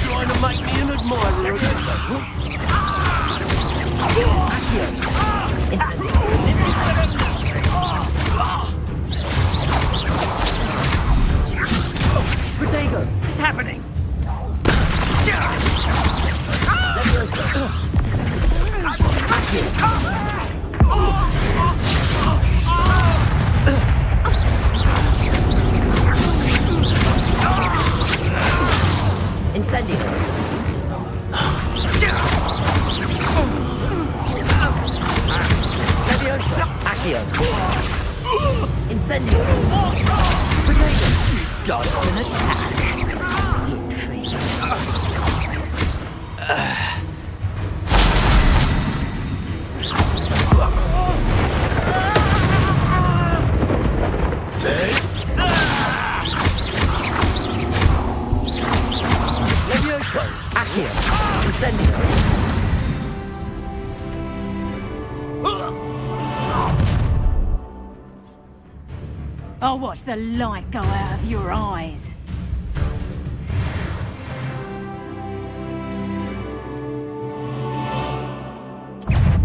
Trying to make me an admirer of Protego! What's happening? Incendio! Leviosa! Accio! Incendio! Protego! Dodged an attack! Leviosa! Accio! Incendio! I'll watch the light go out of your eyes.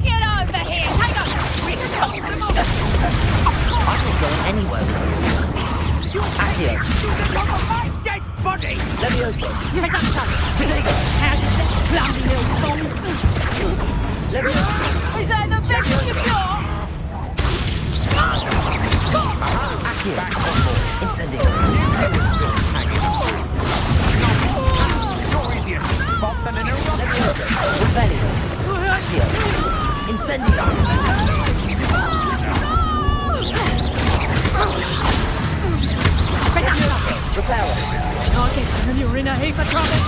Get over here! Take a quick shot! I'm not going anywhere. Accio! My dead body! Leviosa! Protego! Protego! How's this bloody little fool? Leviosa! Is that the best you've got? Accio! Incendio! You're easier to spot than an Leviosa! Pavilion! Accio! Incendio! Reparo! I'll get you. You're in a heap of trouble.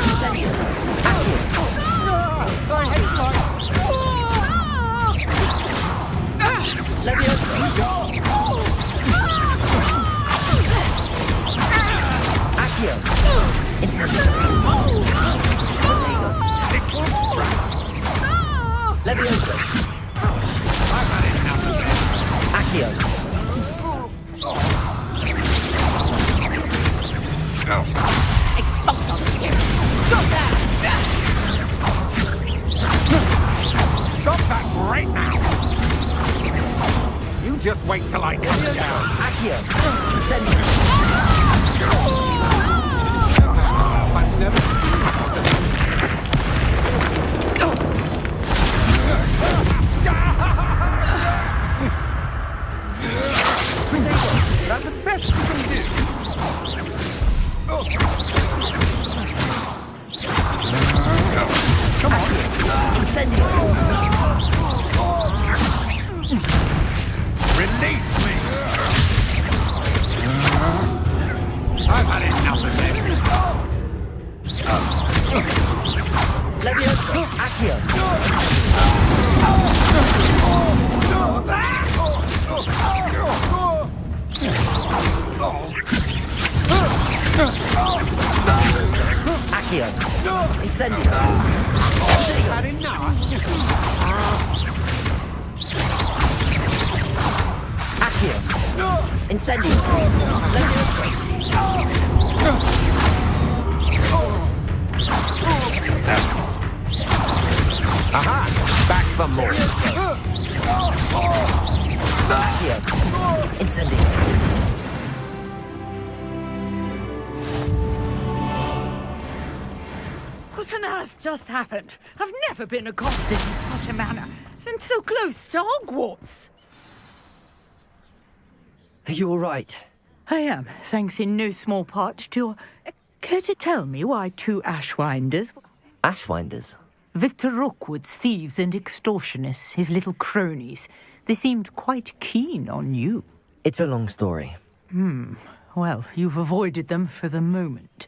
Incendio! Accio! I hate lights! Leviosa! Accio! Incendio! Leviosa! I've had enough of this. Accio! Expulso! Stop that! Stop that right now! You just wait till I come down. Accio! Incendio! I've never seen something. Incendio! Aha! Back for more. Here. Incendio. What on earth just happened? I've never been accosted in such a manner, and so close to Hogwarts. Are you all right? I am, thanks in no small part to your... Care to tell me why two Ashwinders... Ashwinders? Victor Rookwood's thieves and extortionists, his little cronies. They seemed quite keen on you. It's a long story. Well, you've avoided them for the moment.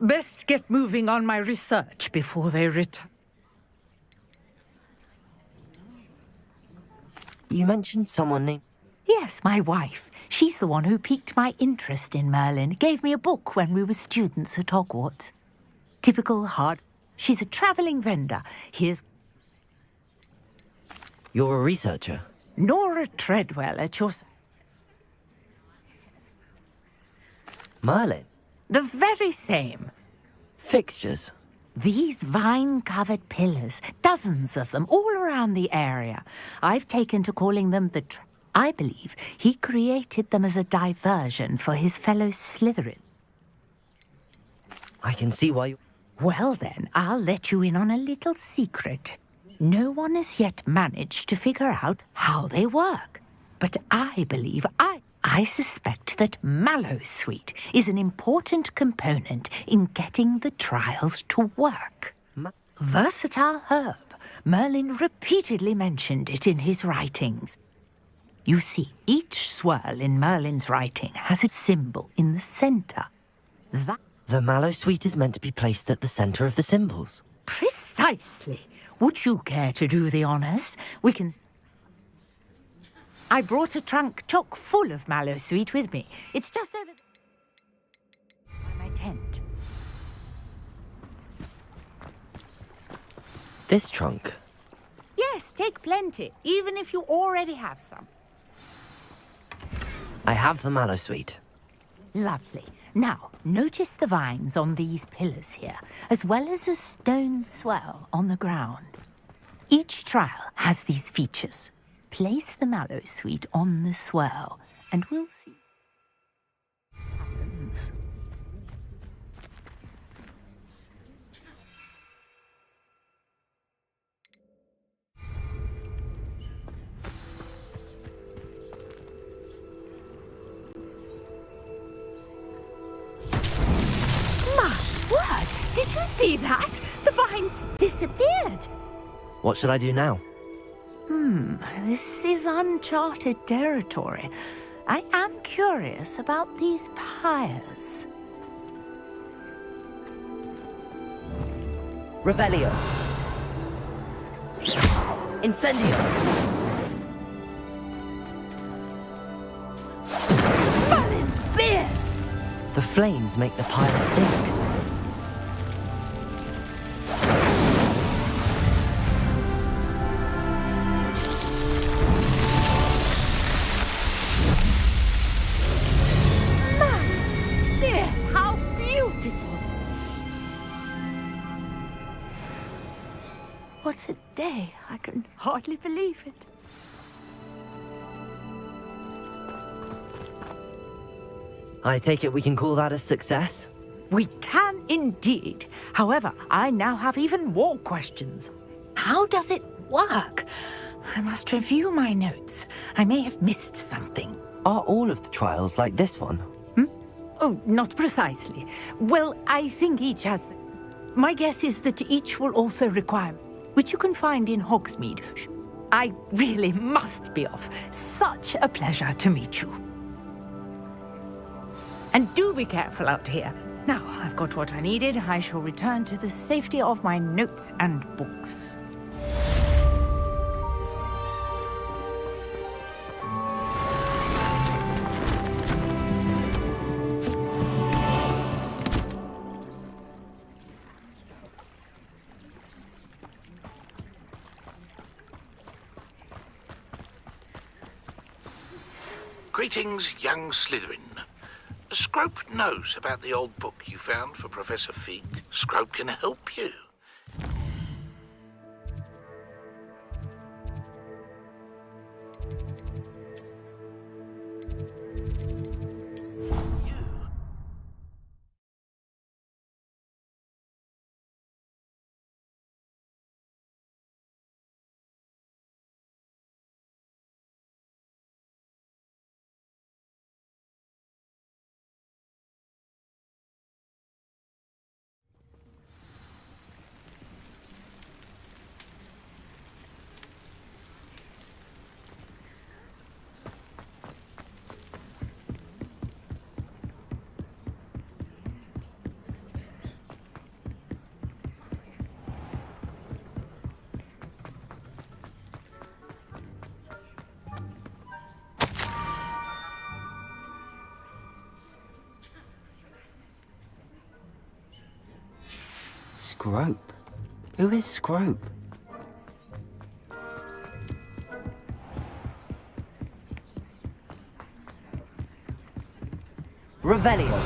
Best get moving on my research before they return. You mentioned someone named... Yes, my wife. She's the one who piqued my interest in Merlin. Gave me a book when we were students at Hogwarts. Typical hard... She's a travelling vendor. Here's... You're a researcher? Nora Treadwell at your... Merlin? The very same. Fixtures? These vine-covered pillars, dozens of them, all around the area. I've taken to calling them the... I believe he created them as a diversion for his fellow Slytherin. I can see why you... Well then, I'll let you in on a little secret. No one has yet managed to figure out how they work. But I believe I suspect that Mallowsweet is an important component in getting the trials to work. Versatile herb. Merlin repeatedly mentioned it in his writings. You see, each swirl in Merlin's writing has its symbol in the center. The Mallowsweet is meant to be placed at the center of the symbols. Precisely. Would you care to do the honors? We can... I brought a trunk chock full of Mallowsweet with me. It's just over by my tent. This trunk? Yes, take plenty, even if you already have some. I have the Mallowsweet. Lovely. Now, notice the vines on these pillars here, as well as a stone swell on the ground. Each trial has these features. Place the Mallowsweet on the swirl, and we'll see what happens. My word! Did you see that? The vines disappeared! What should I do now? This is uncharted territory. I am curious about these pyres. Revelio. Incendio. Merlin's beard! The flames make the pyre sink. What a day. I can hardly believe it. I take it we can call that a success? We can indeed. However, I now have even more questions. How does it work? I must review my notes. I may have missed something. Are all of the trials like this one? Oh, not precisely. Well, I think each has... My guess is that each will also require... which you can find in Hogsmeade. I really must be off. Such a pleasure to meet you. And do be careful out here. Now, I've got what I needed. I shall return to the safety of my notes and books. Greetings, young Slytherin. Scrope knows about the old book you found for Professor Fig. Scrope can help you. Scrope? Who is Scrope? Revelio.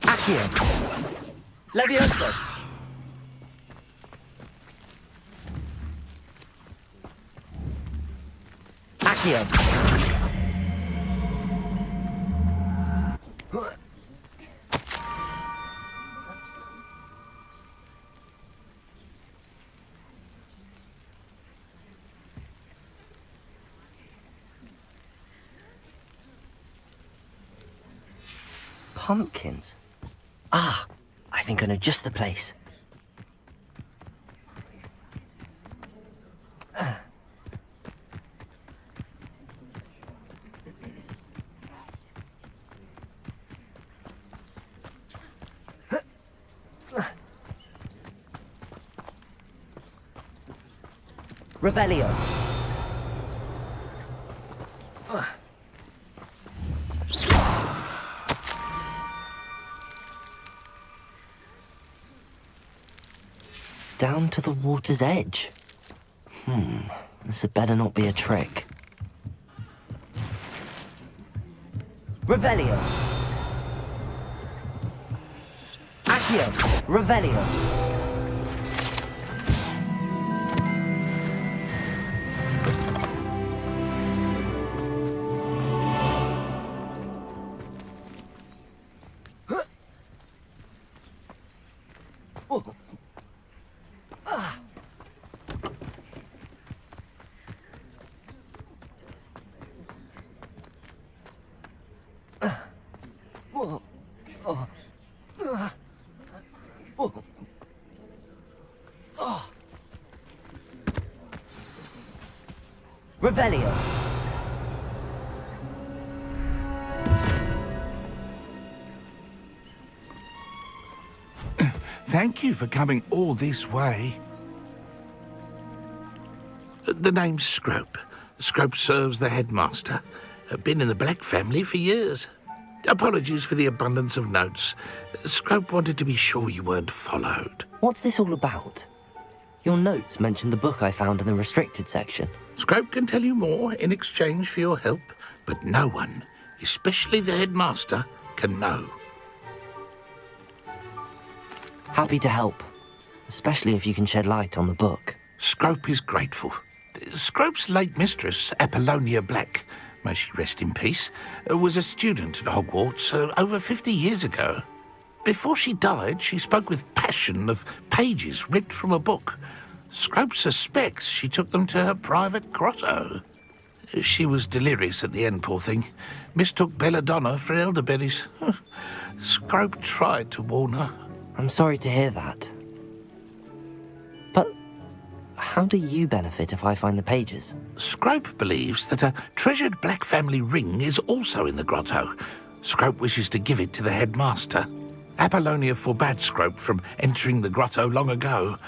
Accio. Levioso. Accio. Pumpkins? Ah, I think I know just the place. Revelio. Down to the water's edge. This had better not be a trick. Revelio. Accio. Revelio. Revelio. Thank you for coming all this way. The name's Scrope. Scrope serves the headmaster. Been in the Black family for years. Apologies for the abundance of notes. Scrope wanted to be sure you weren't followed. What's this all about? Your notes mentioned the book I found in the restricted section. Scrope can tell you more in exchange for your help, but no one, especially the headmaster, can know. Happy to help, especially if you can shed light on the book. Scrope is grateful. Scrope's late mistress, Apollonia Black, may she rest in peace, was a student at Hogwarts over 50 years ago. Before she died, she spoke with passion of pages ripped from a book. Scrope suspects she took them to her private grotto. She was delirious at the end, poor thing. Mistook belladonna for elderberries. Scrope tried to warn her. I'm sorry to hear that. But how do you benefit if I find the pages? Scrope believes that a treasured Black family ring is also in the grotto. Scrope wishes to give it to the headmaster. Apollonia forbade Scrope from entering the grotto long ago.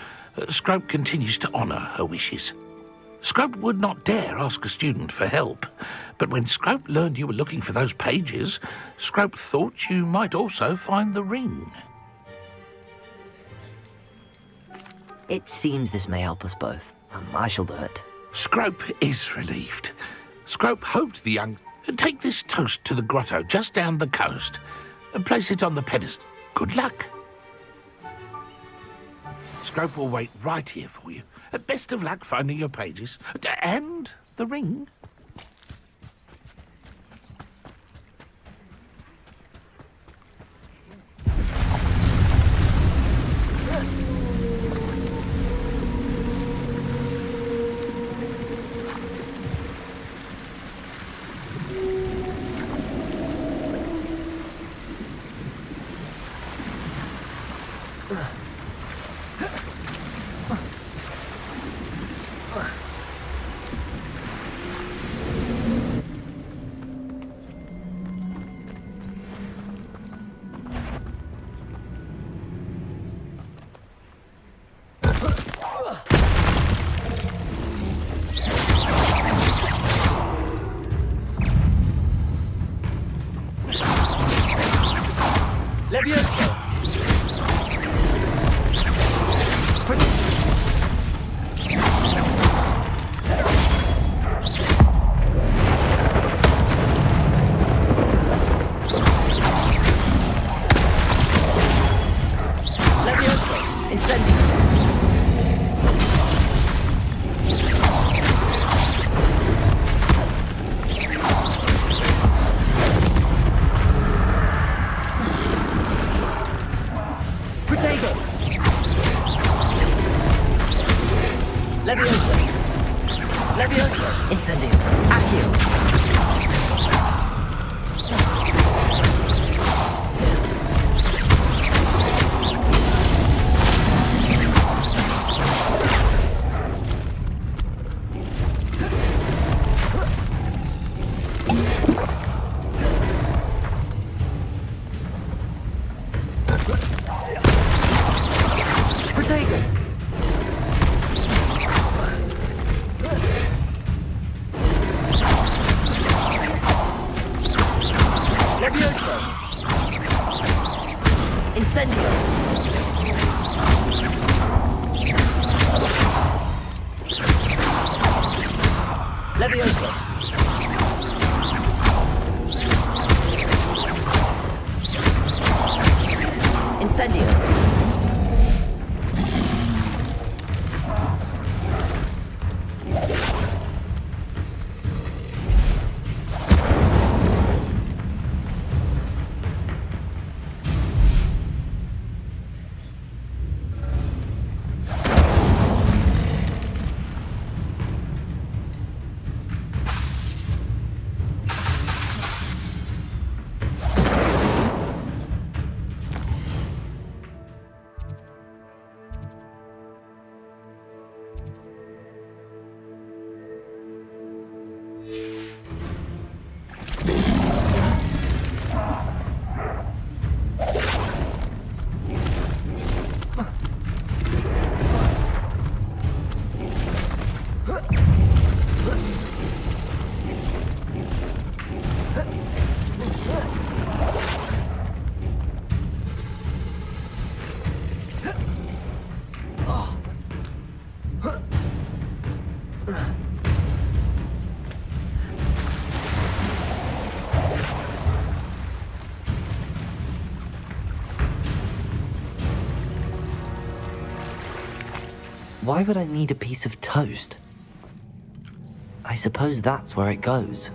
Scrope continues to honour her wishes. Scrope would not dare ask a student for help, but when Scrope learned you were looking for those pages, Scrope thought you might also find the ring. It seems this may help us both. I shall do it. Scrope is relieved. Scrope hoped the young... Take this toast to the grotto just down the coast and place it on the pedestal. Good luck. Scrope will wait right here for you. Best of luck finding your pages. And the ring. Why would I need a piece of toast? I suppose that's where it goes.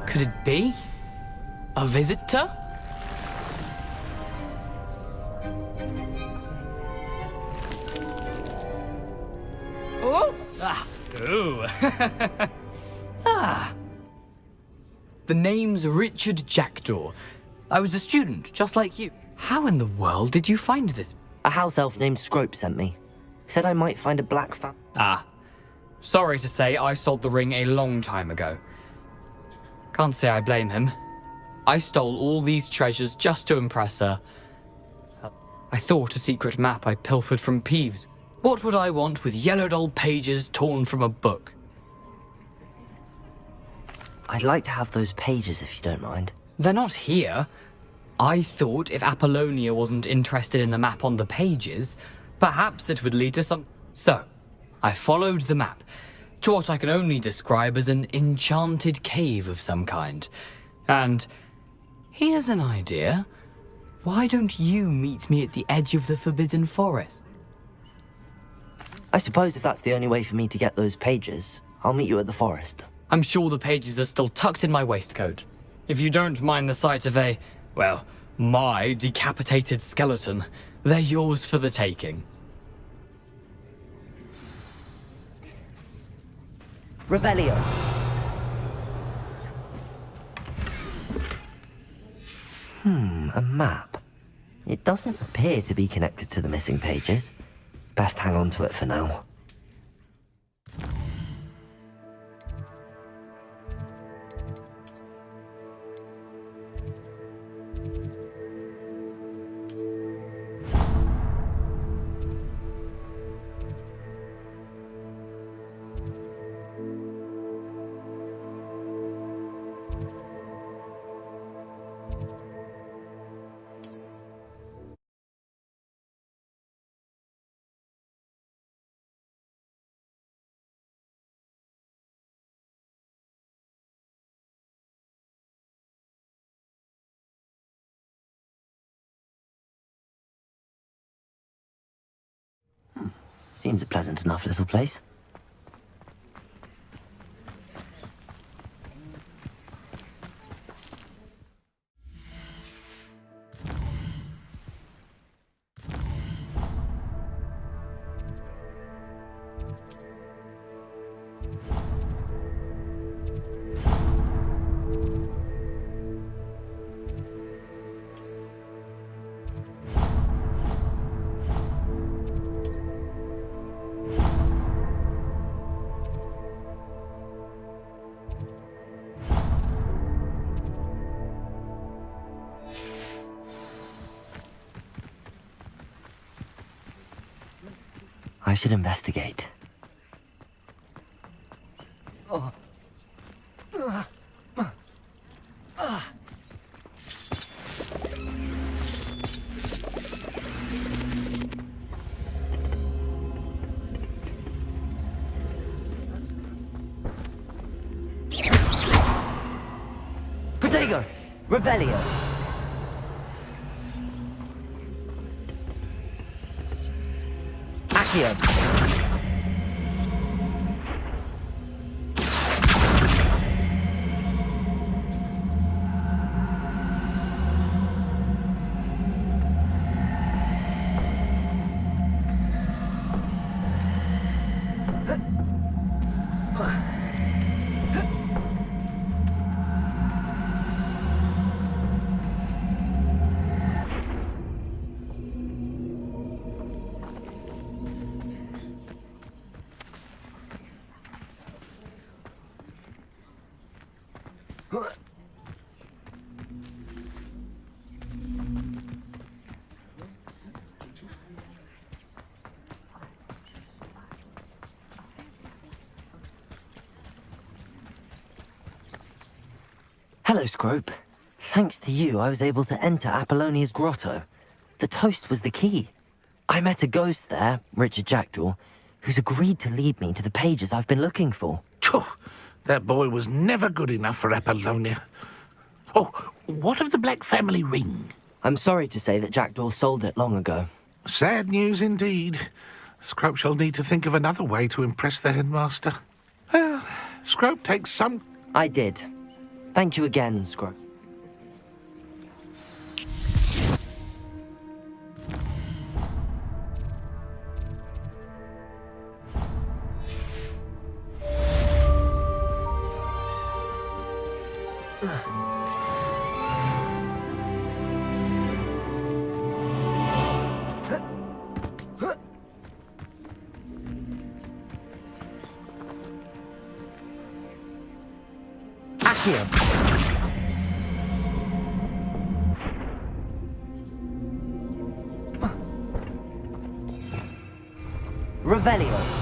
Could it be? A visitor? Oh! Ah! Ooh! Ah! The name's Richard Jackdaw. I was a student, just like you. How in the world did you find this? A house elf named Scrope sent me. Said I might find a black Ah. Sorry to say, I sold the ring a long time ago. Can't say I blame him. I stole all these treasures just to impress her. I thought a secret map I pilfered from Peeves. What would I want with yellowed old pages torn from a book? I'd like to have those pages if you don't mind. They're not here. I thought if Apollonia wasn't interested in the map on the pages, perhaps it would lead to some... So, I followed the map to what I can only describe as an enchanted cave of some kind. And here's an idea. Why don't you meet me at the edge of the Forbidden Forest? I suppose if that's the only way for me to get those pages, I'll meet you at the forest. I'm sure the pages are still tucked in my waistcoat. If you don't mind the sight of a, well, my decapitated skeleton, they're yours for the taking. Revelio. A map. It doesn't appear to be connected to the missing pages. Best hang on to it for now. Seems a pleasant enough little place. I should investigate. Protego! Revelio! Accio! Hello, Scrope. Thanks to you, I was able to enter Apollonia's grotto. The toast was the key. I met a ghost there, Richard Jackdaw, who's agreed to lead me to the pages I've been looking for. That boy was never good enough for Apollonia. Oh, what of the Black family ring? I'm sorry to say that Jackdaw sold it long ago. Sad news indeed. Scrope shall need to think of another way to impress the headmaster. Well, Scrope takes some... I did. Thank you again, Scrope. Accio. Revelio.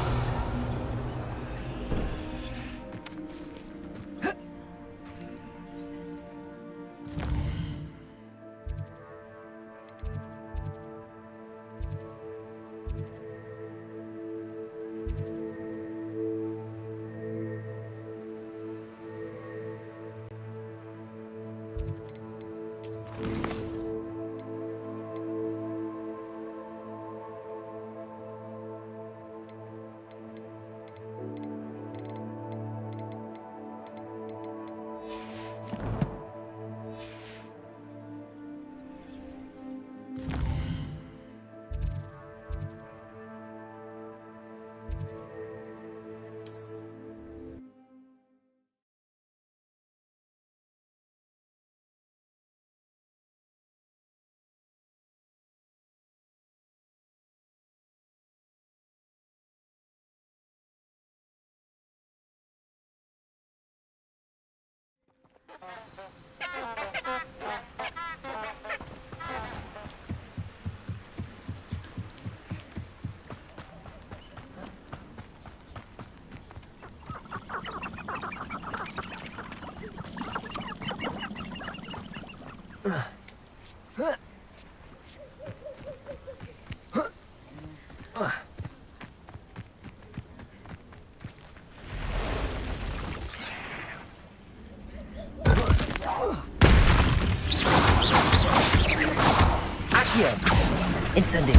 Incendio.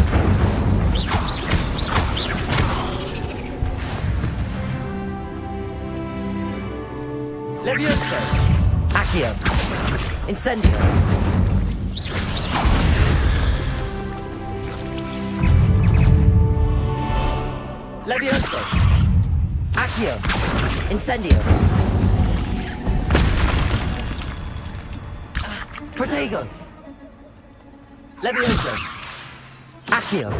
Levioso. Accio. Incendio. Levioso. Accio. Incendio. Protego. Levioso. Accio.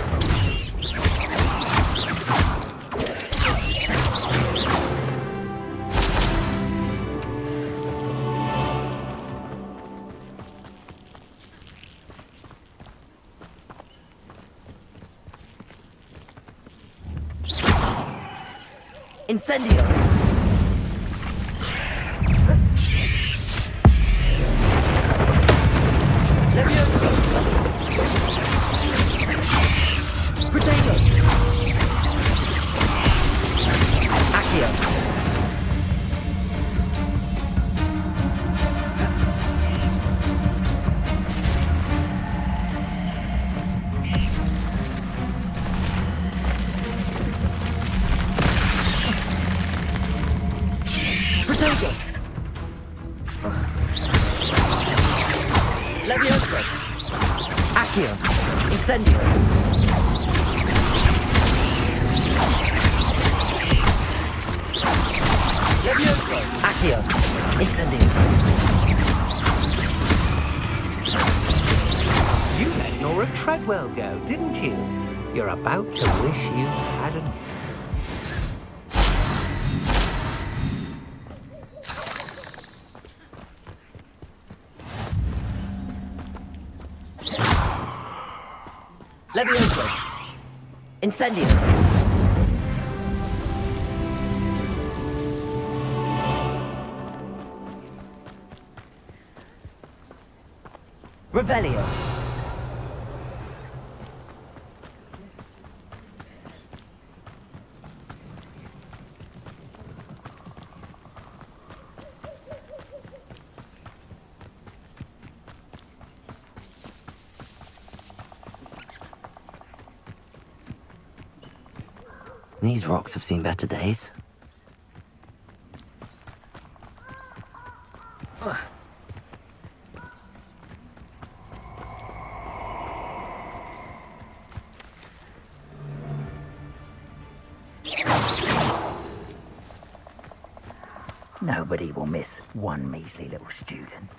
Incendio. Levioso. Protego. Accio. Protego. Levioso. Accio. Incendio. Levioso. Accio. Incendio. You let Nora Treadwell go, didn't you? You're about to wish you hadn't. Levioso. Incendio. Revelio. These rocks have seen better days. Nobody will miss one measly little student.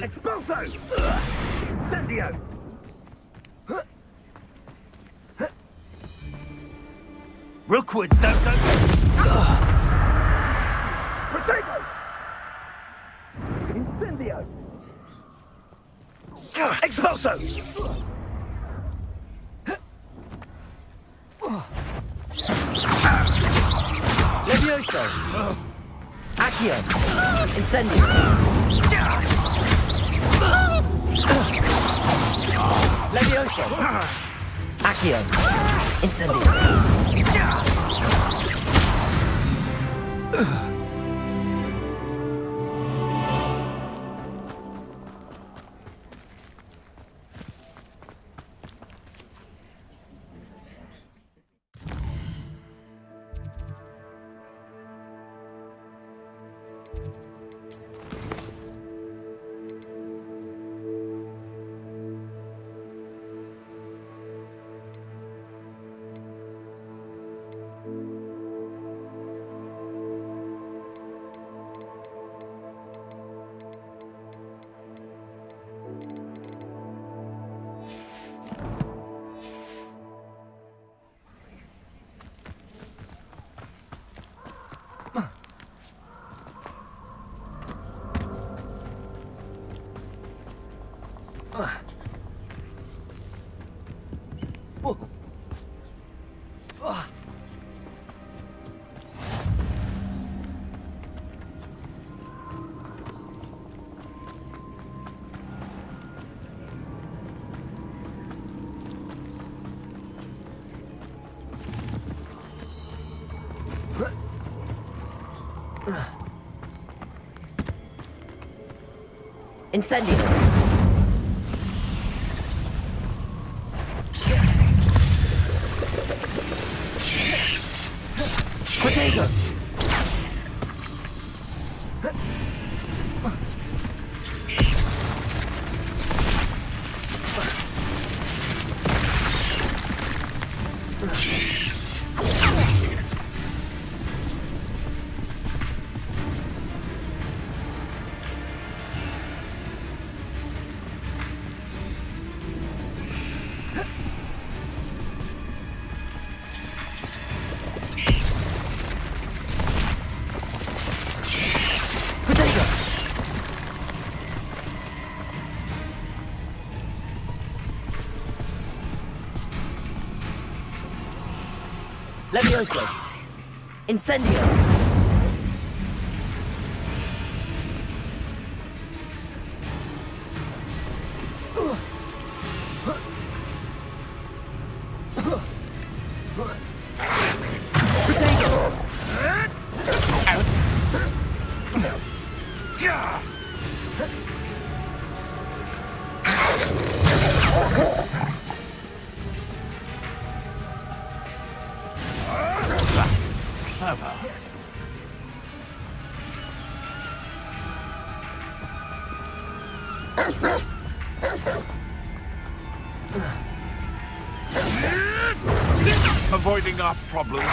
Expulso! Incendio! Rookwoods don't go... Potato! Incendio! Expulso! Levioso! Accio! Incendio! Levioso! Accio! Incendio! Incendio! Potato! Levioso! Incendio! Avoiding our problems.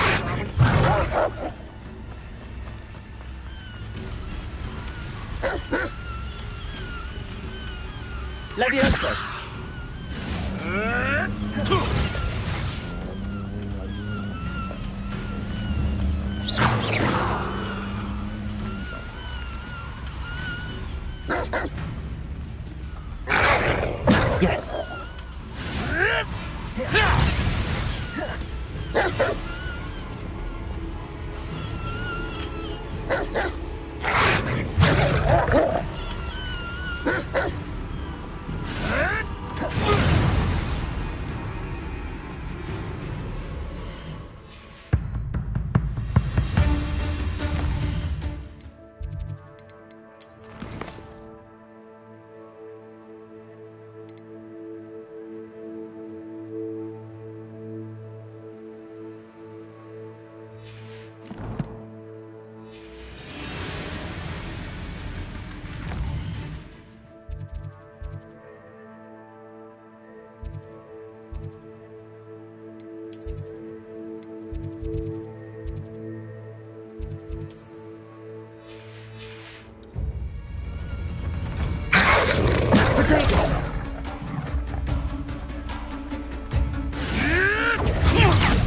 Levioso! Yes!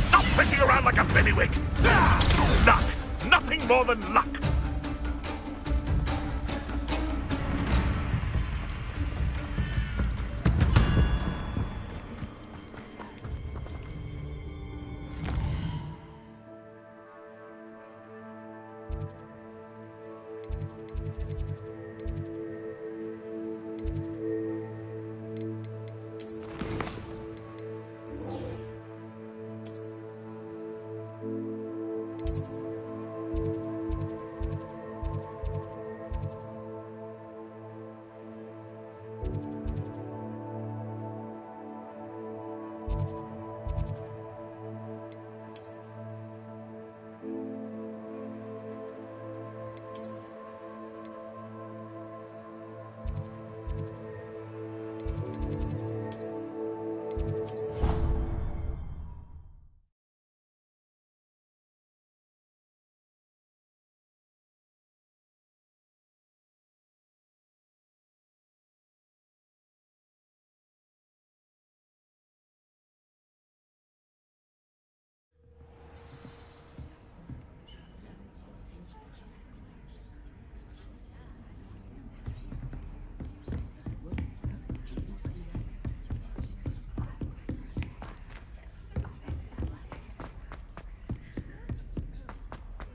Stop flitting around like a bellywig! Luck! Nothing more than luck!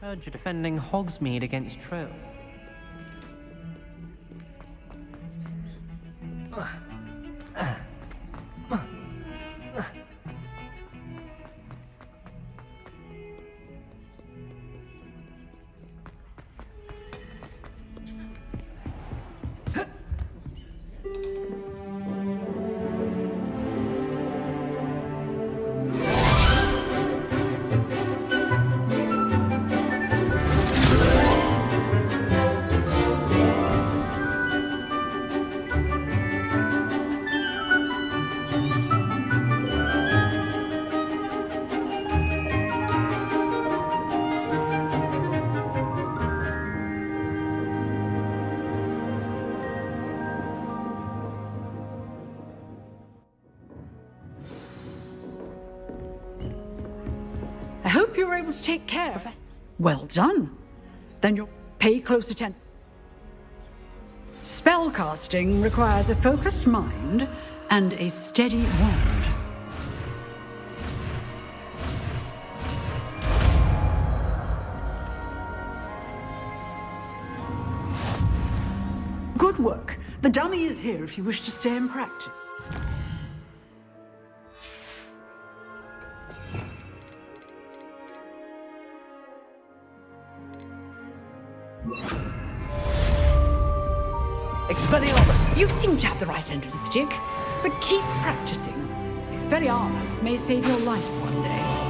Heard you're defending Hogsmeade against Trill. I hope you were able to take care of us. Well done. Then you'll pay close attention. Spellcasting requires a focused mind and a steady wand. Good work. The dummy is here if you wish to stay and practice. Expelliarmus! You seem to have the right end of the stick, but keep practicing. Expelliarmus may save your life one day.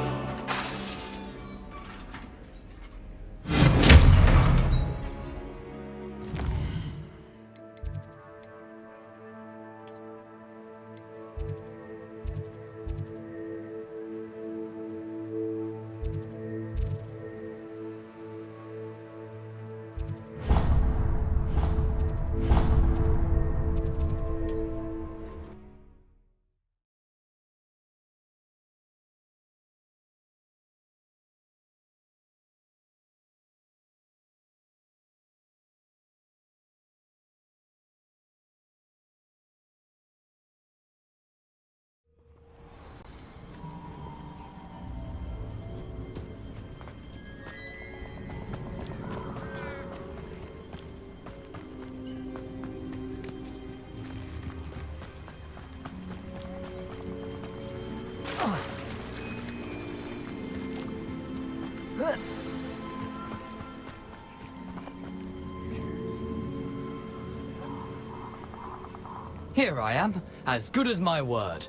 Here I am, as good as my word.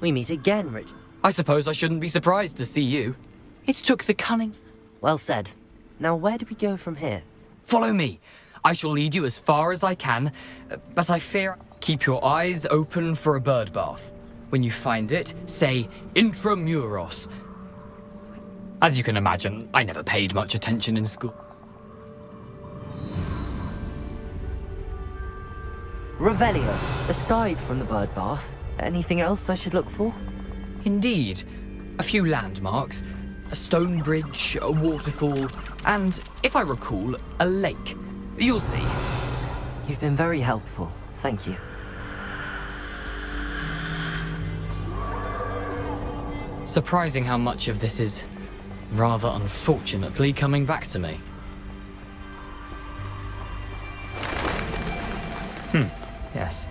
We meet again, Rich. I suppose I shouldn't be surprised to see you. It took the cunning. Well said. Now where do we go from here? Follow me. I shall lead you as far as I can, but I fear... Keep your eyes open for a bird bath. When you find it, say Intramuros. As you can imagine, I never paid much attention in school. Revelio, aside from the bird bath, anything else I should look for? Indeed. A few landmarks, a stone bridge, a waterfall, and, if I recall, a lake. You'll see. You've been very helpful. Thank you. Surprising how much of this is, rather unfortunately, coming back to me. Yes.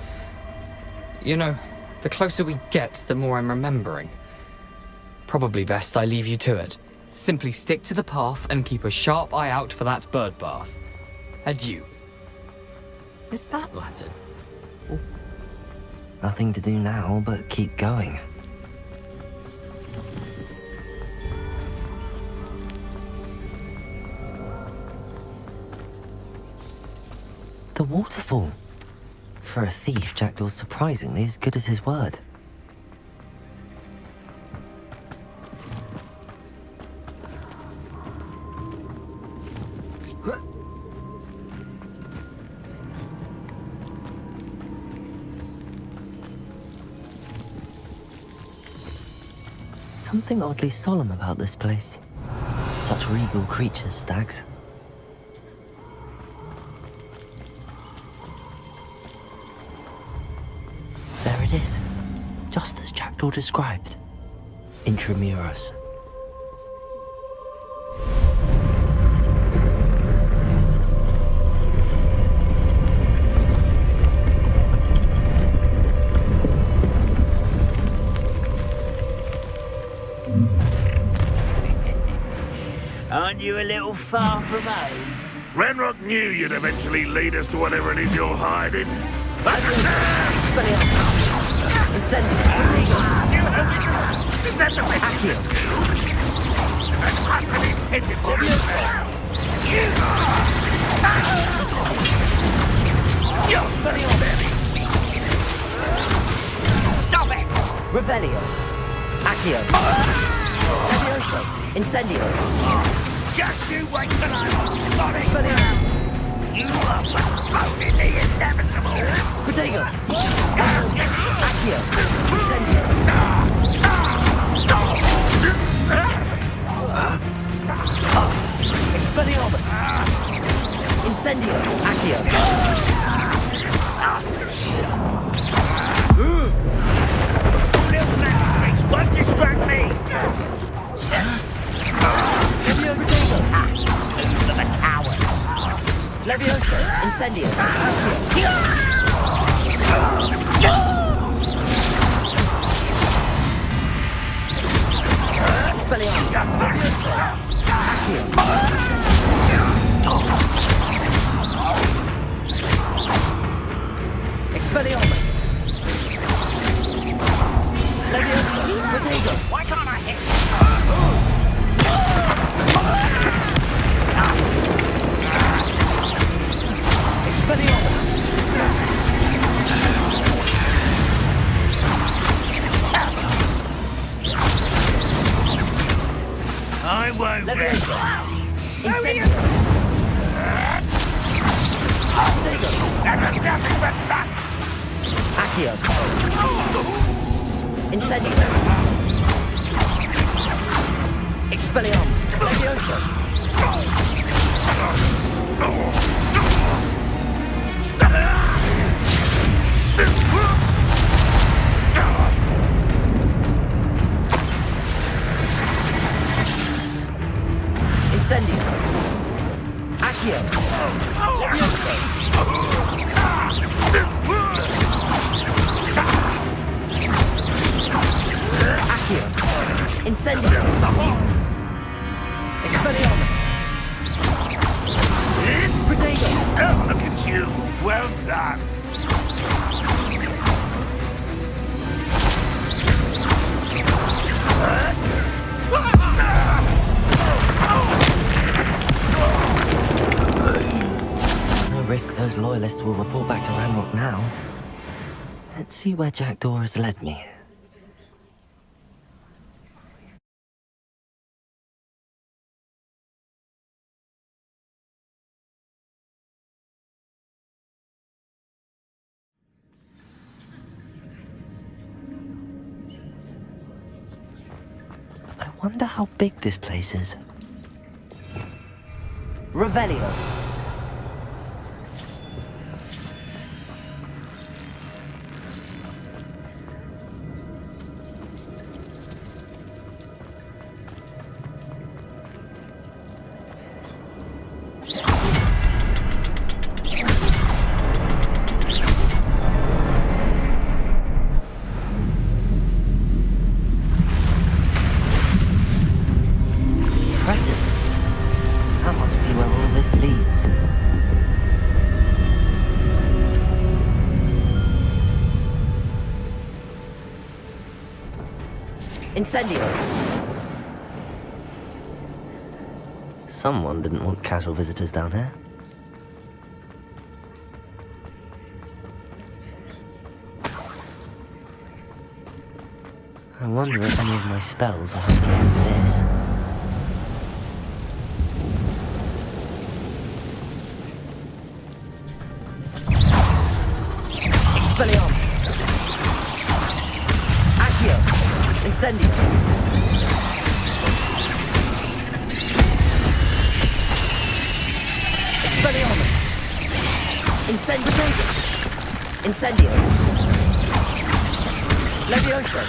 You know, the closer we get, the more I'm remembering. Probably best I leave you to it. Simply stick to the path and keep a sharp eye out for that bird bath. Adieu. Is that Latin? Nothing to do now but keep going. The waterfall. For a thief, Jackdaw's surprisingly as good as his word. Something oddly solemn about this place. Such regal creatures, stags. There it is, just as Jackdaw described. Intramuros. Aren't you a little far from home? Renrock knew you'd eventually lead us to whatever it is you're hiding. Stop it! Revelio. Accio. Levioso. Incendio. Just you wait till I'm sorry. You are postponing the inevitable. Protego. Accio. Incendio. Expelliarmus. Incendio. Accio. Little magic tricks won't distract me. Levio Protego. Who's the coward? Levioso. Incendio. Expelliarmus. Accio. Expelliarmus. Levioso. Protego. Why can't I hit? Expelliarmus. I won't Levioso. Incendio. That was nothing but luck. Accio. Incendio. Expelliarmus. Levioso. Incendio. Accio. Levioso. Accio. Incendio. Expelliarmus. Protego. Oh, look at you. Well done. No risk those loyalists will report back to Ranrock now. Let's see where Jackdaw has led me. wonder how big this place is. Revelio. Incendio! Someone didn't want casual visitors down here. I wonder if any of my spells will help me through this. Expelliarmus! Accio! Incendio! Expelliarmus! Incendio! Incendio! Levioso!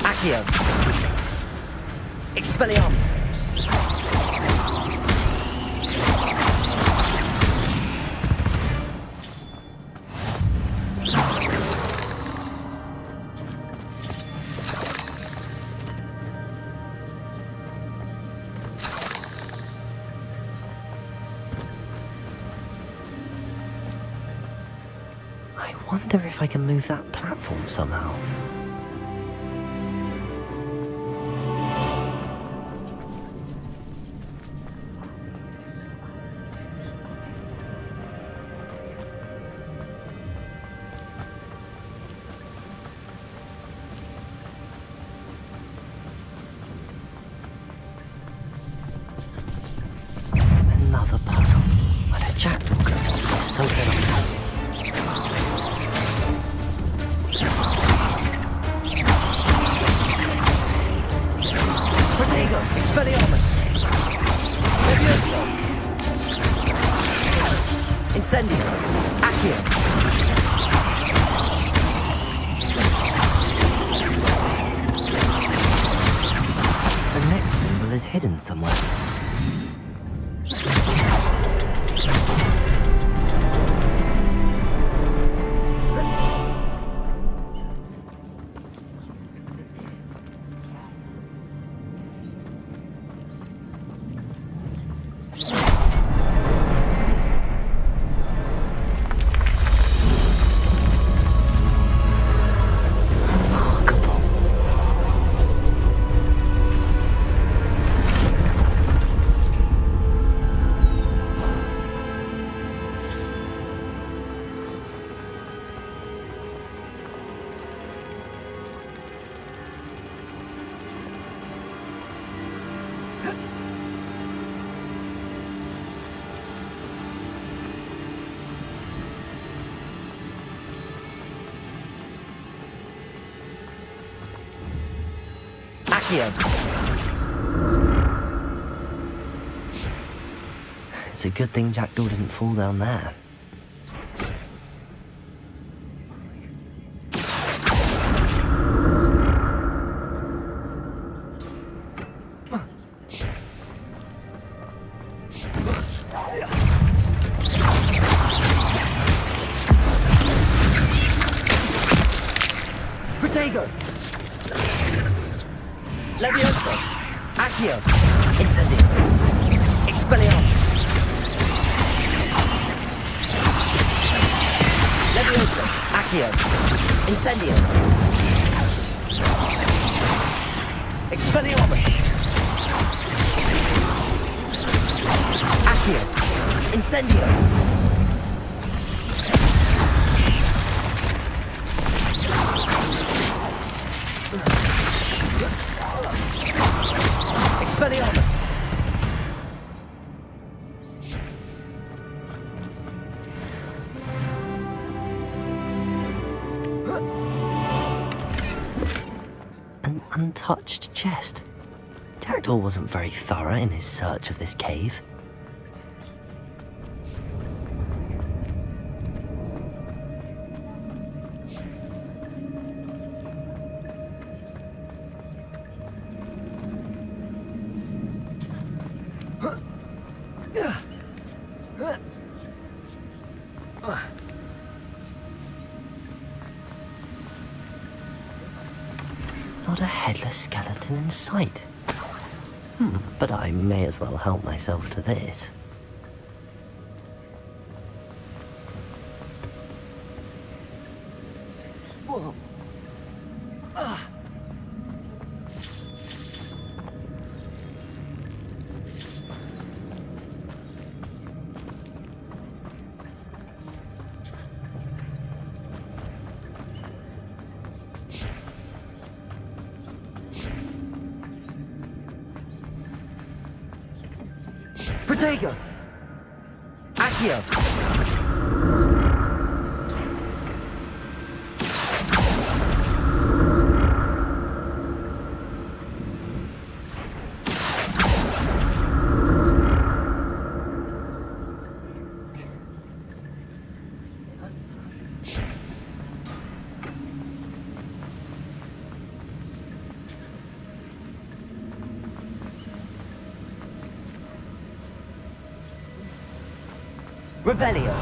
Accio! Expelliarmus! I wonder if I can move that platform somehow. Another puzzle. But a jackdaw can solve this so good. Protego, Expelliarmus! Levioso! Incendio! Accio! The next symbol is hidden somewhere. It's a good thing Jackdaw didn't fall down there. Protego! Levioso! Accio! Incendio! Expelliarmus! Levioso! Accio! Incendio! Expelliarmus! Accio! Incendio! Expelliarmus! untouched chest. Jackdaw wasn't very thorough in his search of this cave. Not a headless skeleton in sight. But I may as well help myself to this. Whoa. Protego! Accio! Revelio.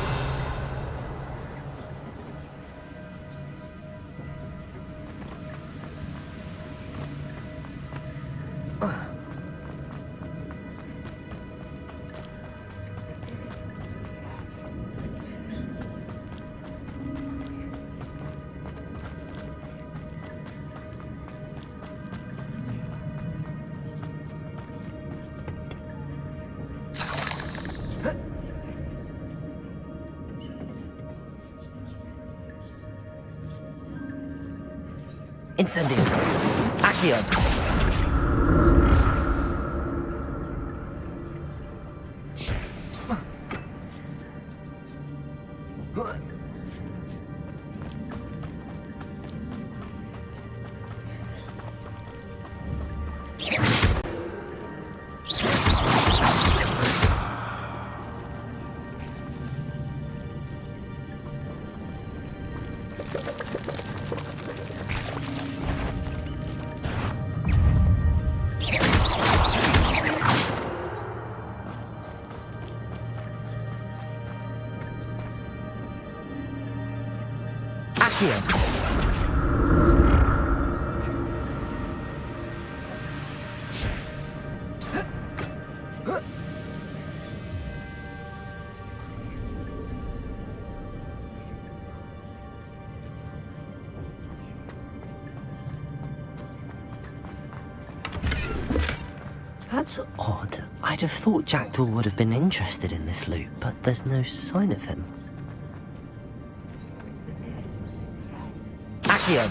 Incendio. Accio. That's odd. I'd have thought Jackdaw would have been interested in this loot, but there's no sign of him. Accio!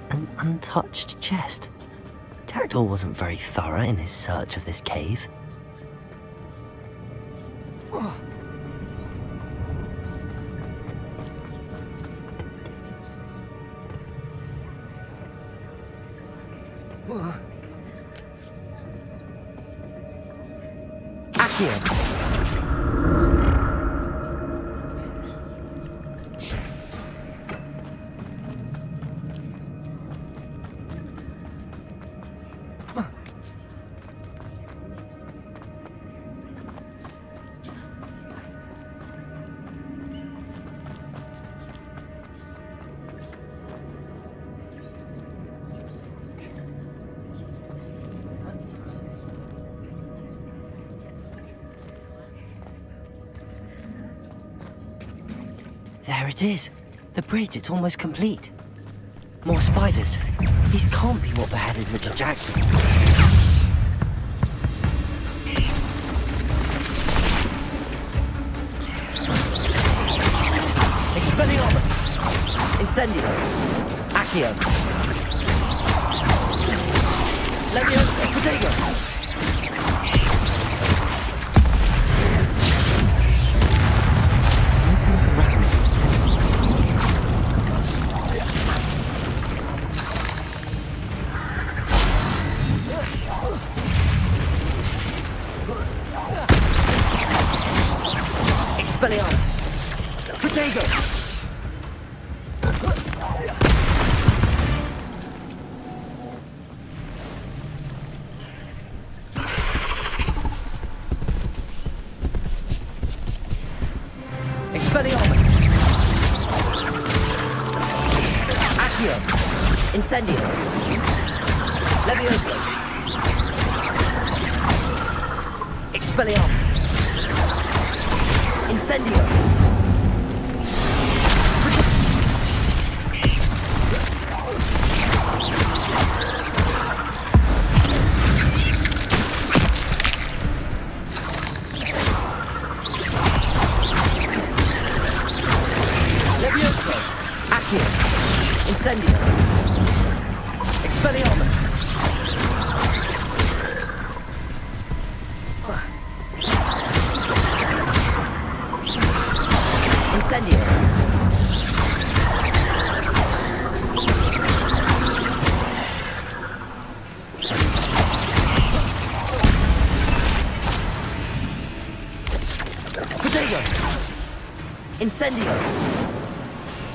An untouched chest. Jackdaw wasn't very thorough in his search of this cave. Accio! There it is. The bridge, it's almost complete. More spiders. These can't be what beheaded Richard Jackdaw. Expelliarmus! Incendio! Accio! Leviosa! Protego! Expelliarmus! Protego! Expelliarmus! Accio! Incendio! Leviosa! Expelliarmus! Incendio! Levioso! Accio! Incendio! Expelliarmus! Incendio! Protego! Incendio!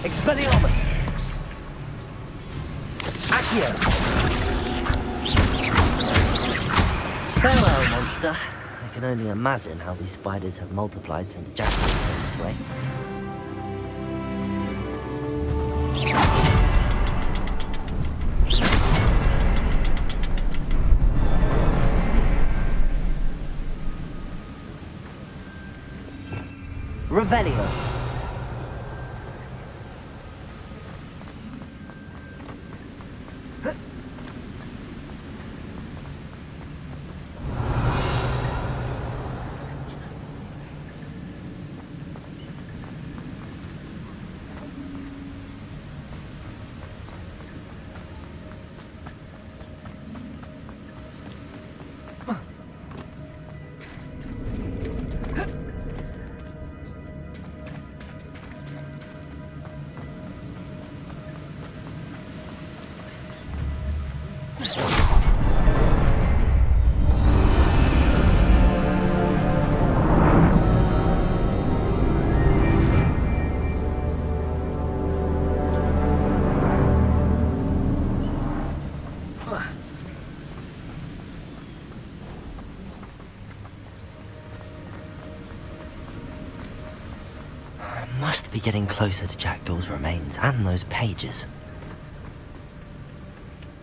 Expelliarmus! Accio! Farewell, monster. I can only imagine how these spiders have multiplied since Jack came this way. Revelio. Must be getting closer to Jackdaw's remains and those pages.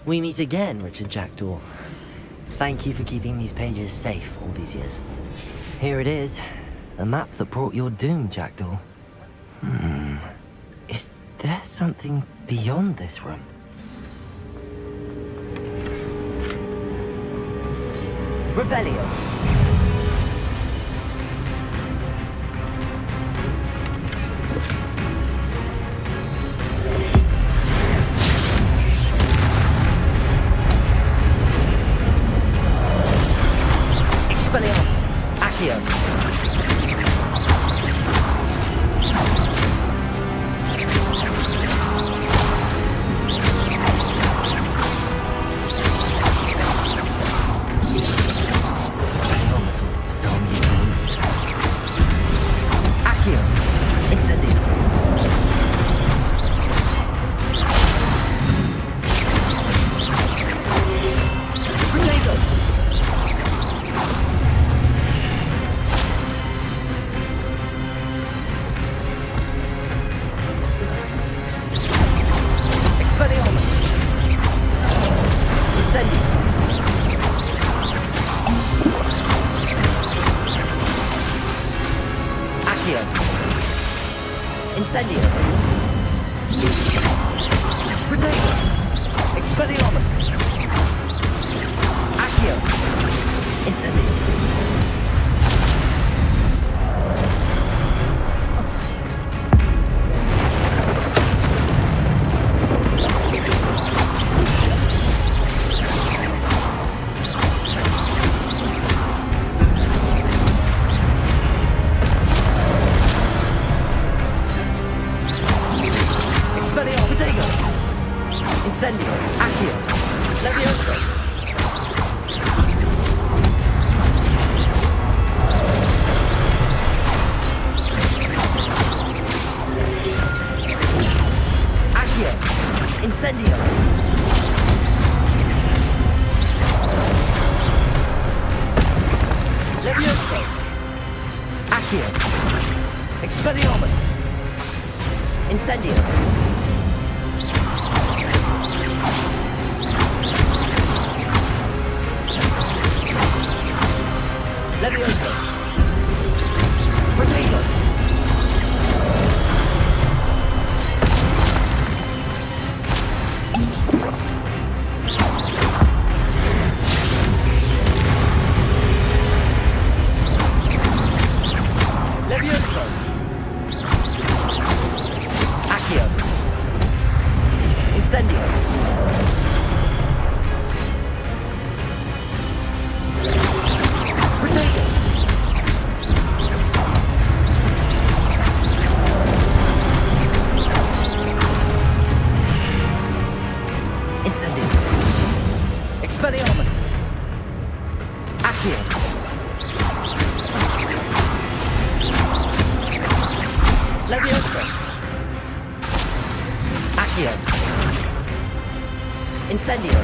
We meet again, Richard Jackdaw. Thank you for keeping these pages safe all these years. Here it is, the map that brought your doom, Jackdaw. Is there something beyond this room? Revelio. Expelliarmus! Accio! Expelliarmus! Expelliarmus! Accio! Leviosa! Accio! Incendio!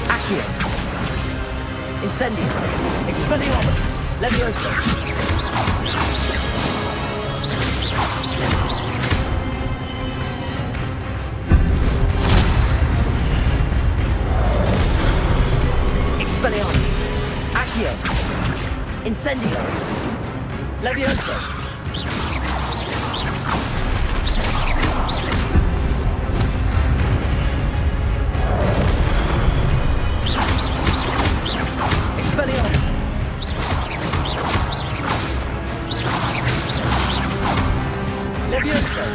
Accio! Incendio! Expelliarmus! Leviosa! Expelliarmus! Accio! Incendio! Leviosa! Expelliarmus! Leviosa!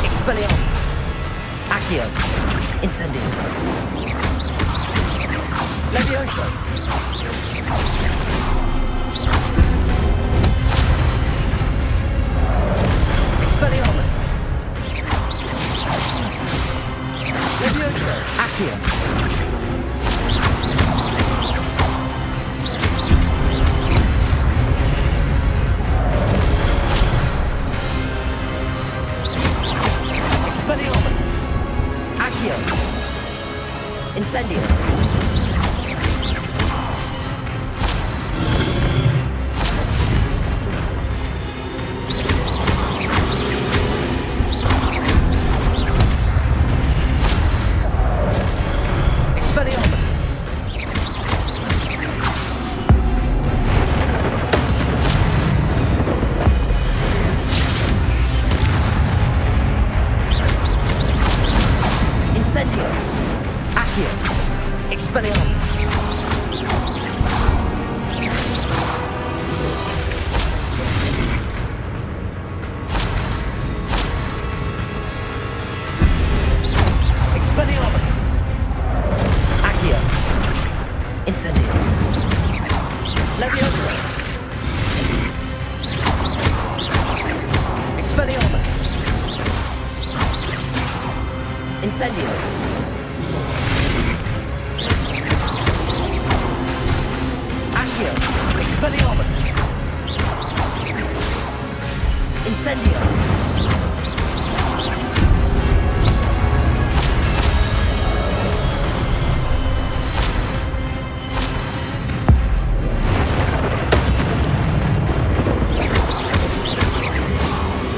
Expelliarmus! Accio! Incendio! Leviosa! Expelliarmus! Leviosa! Accio! Expelliarmus! Accio! Incendio! Expelliarmus! Incendio! Accio! Expelliarmus! Expelliarmus! Accio! Incendio! Leviosa! Expelliarmus! Incendio! Accio! Expelliarmus! Incendio!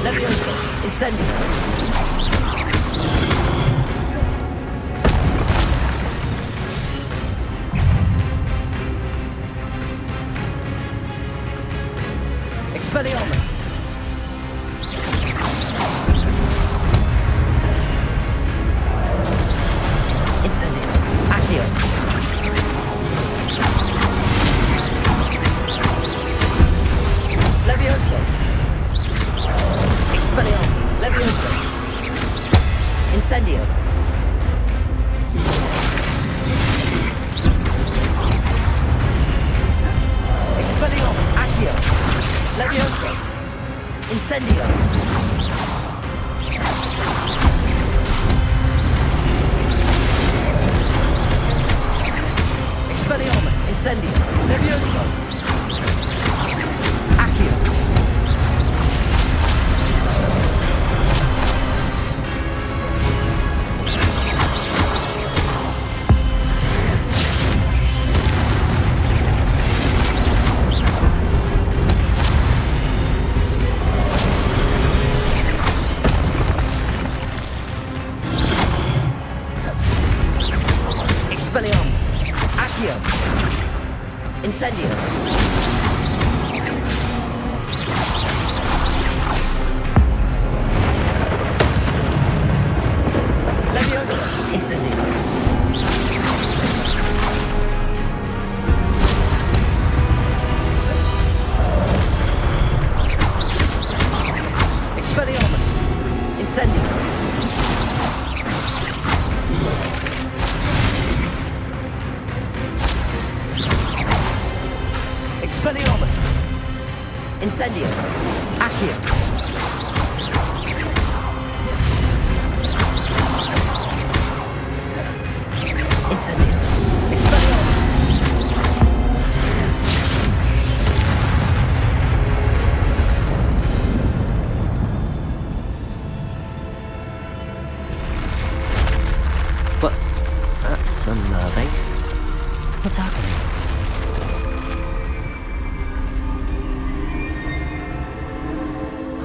Leviosa! Incendio! Expelliarmus! Incendio! Accio! Leviosa! Expelliarmus! Leviosa! Incendio! Expelliarmus! Accio! Leviosa! Incendio! Expelliarmus! Incendio! Leviosa! Accio! Expelliarmus! Accio! Incendio! Incendio. Accio. Incendio. Expelliarmus. What? That's unnerving. What's happening?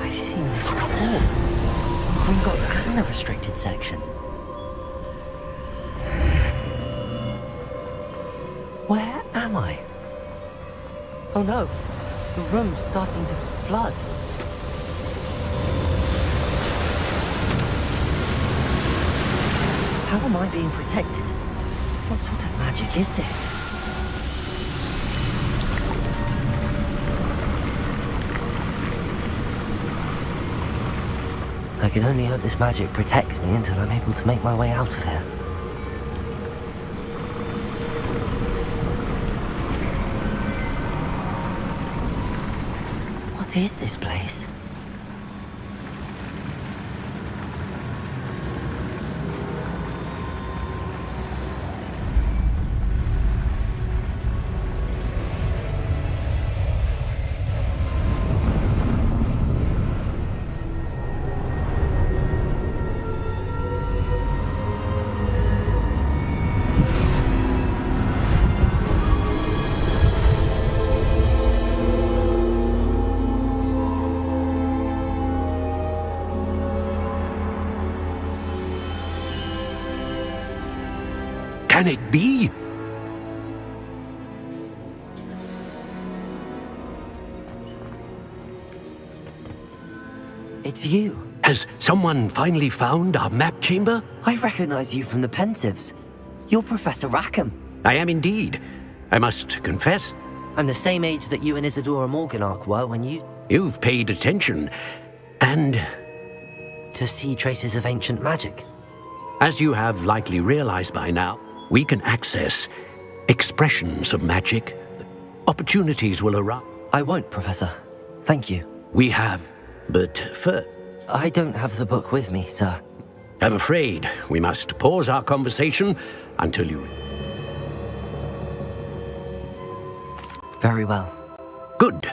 I've seen this before. Gringotts and the restricted section. Where am I? Oh no, the room's starting to flood. How am I being protected? What sort of magic is this? I can only hope this magic protects me until I'm able to make my way out of here. What is this place? Can it be? It's you. Has someone finally found our map chamber? I recognize you from the Pensives. You're Professor Rackham. I am indeed. I must confess. I'm the same age that you and Isadora Morganark were when you... You've paid attention, and... To see traces of ancient magic. As you have likely realized by now, we can access expressions of magic. Opportunities will arise. I won't, Professor. Thank you. We have, but first... I don't have the book with me, sir. I'm afraid we must pause our conversation until you... Very well. Good.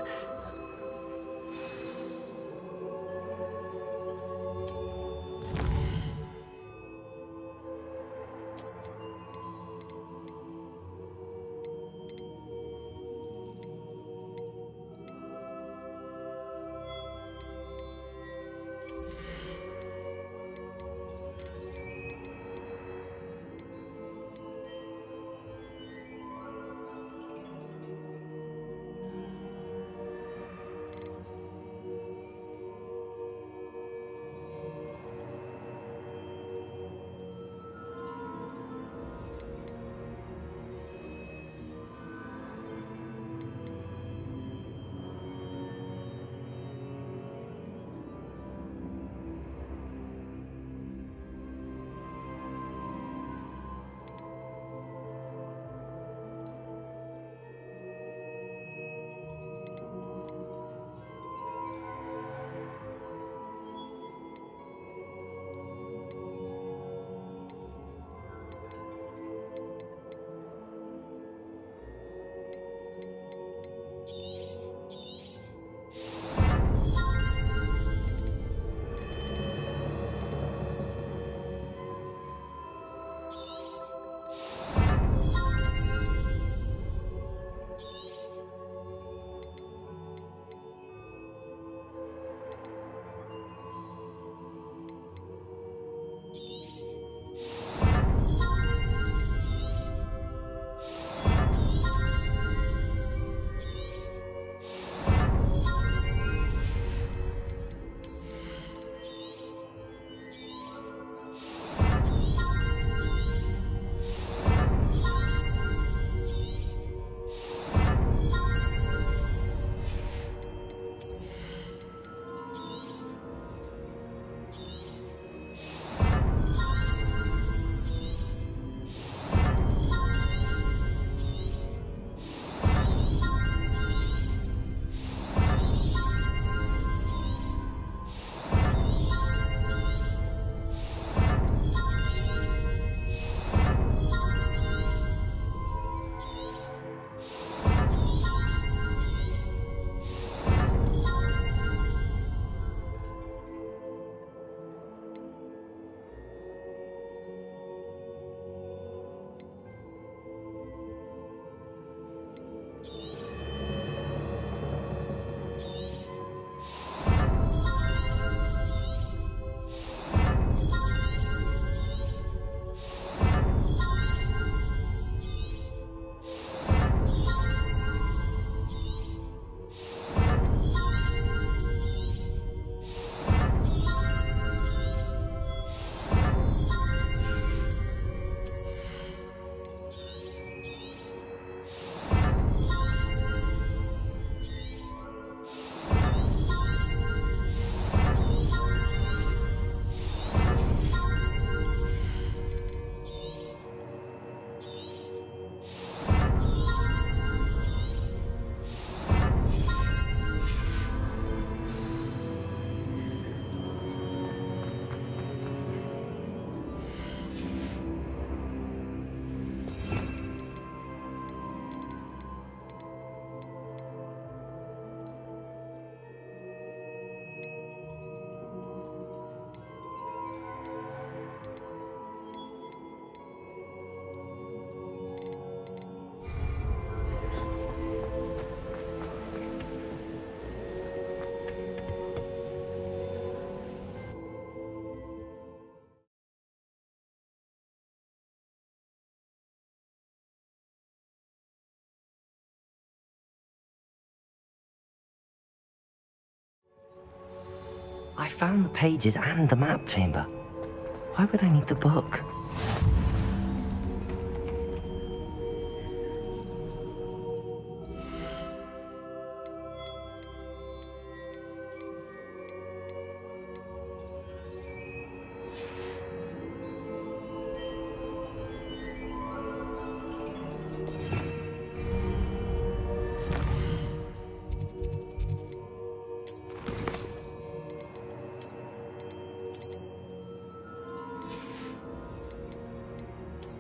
I found the pages and the map chamber. Why would I need the book?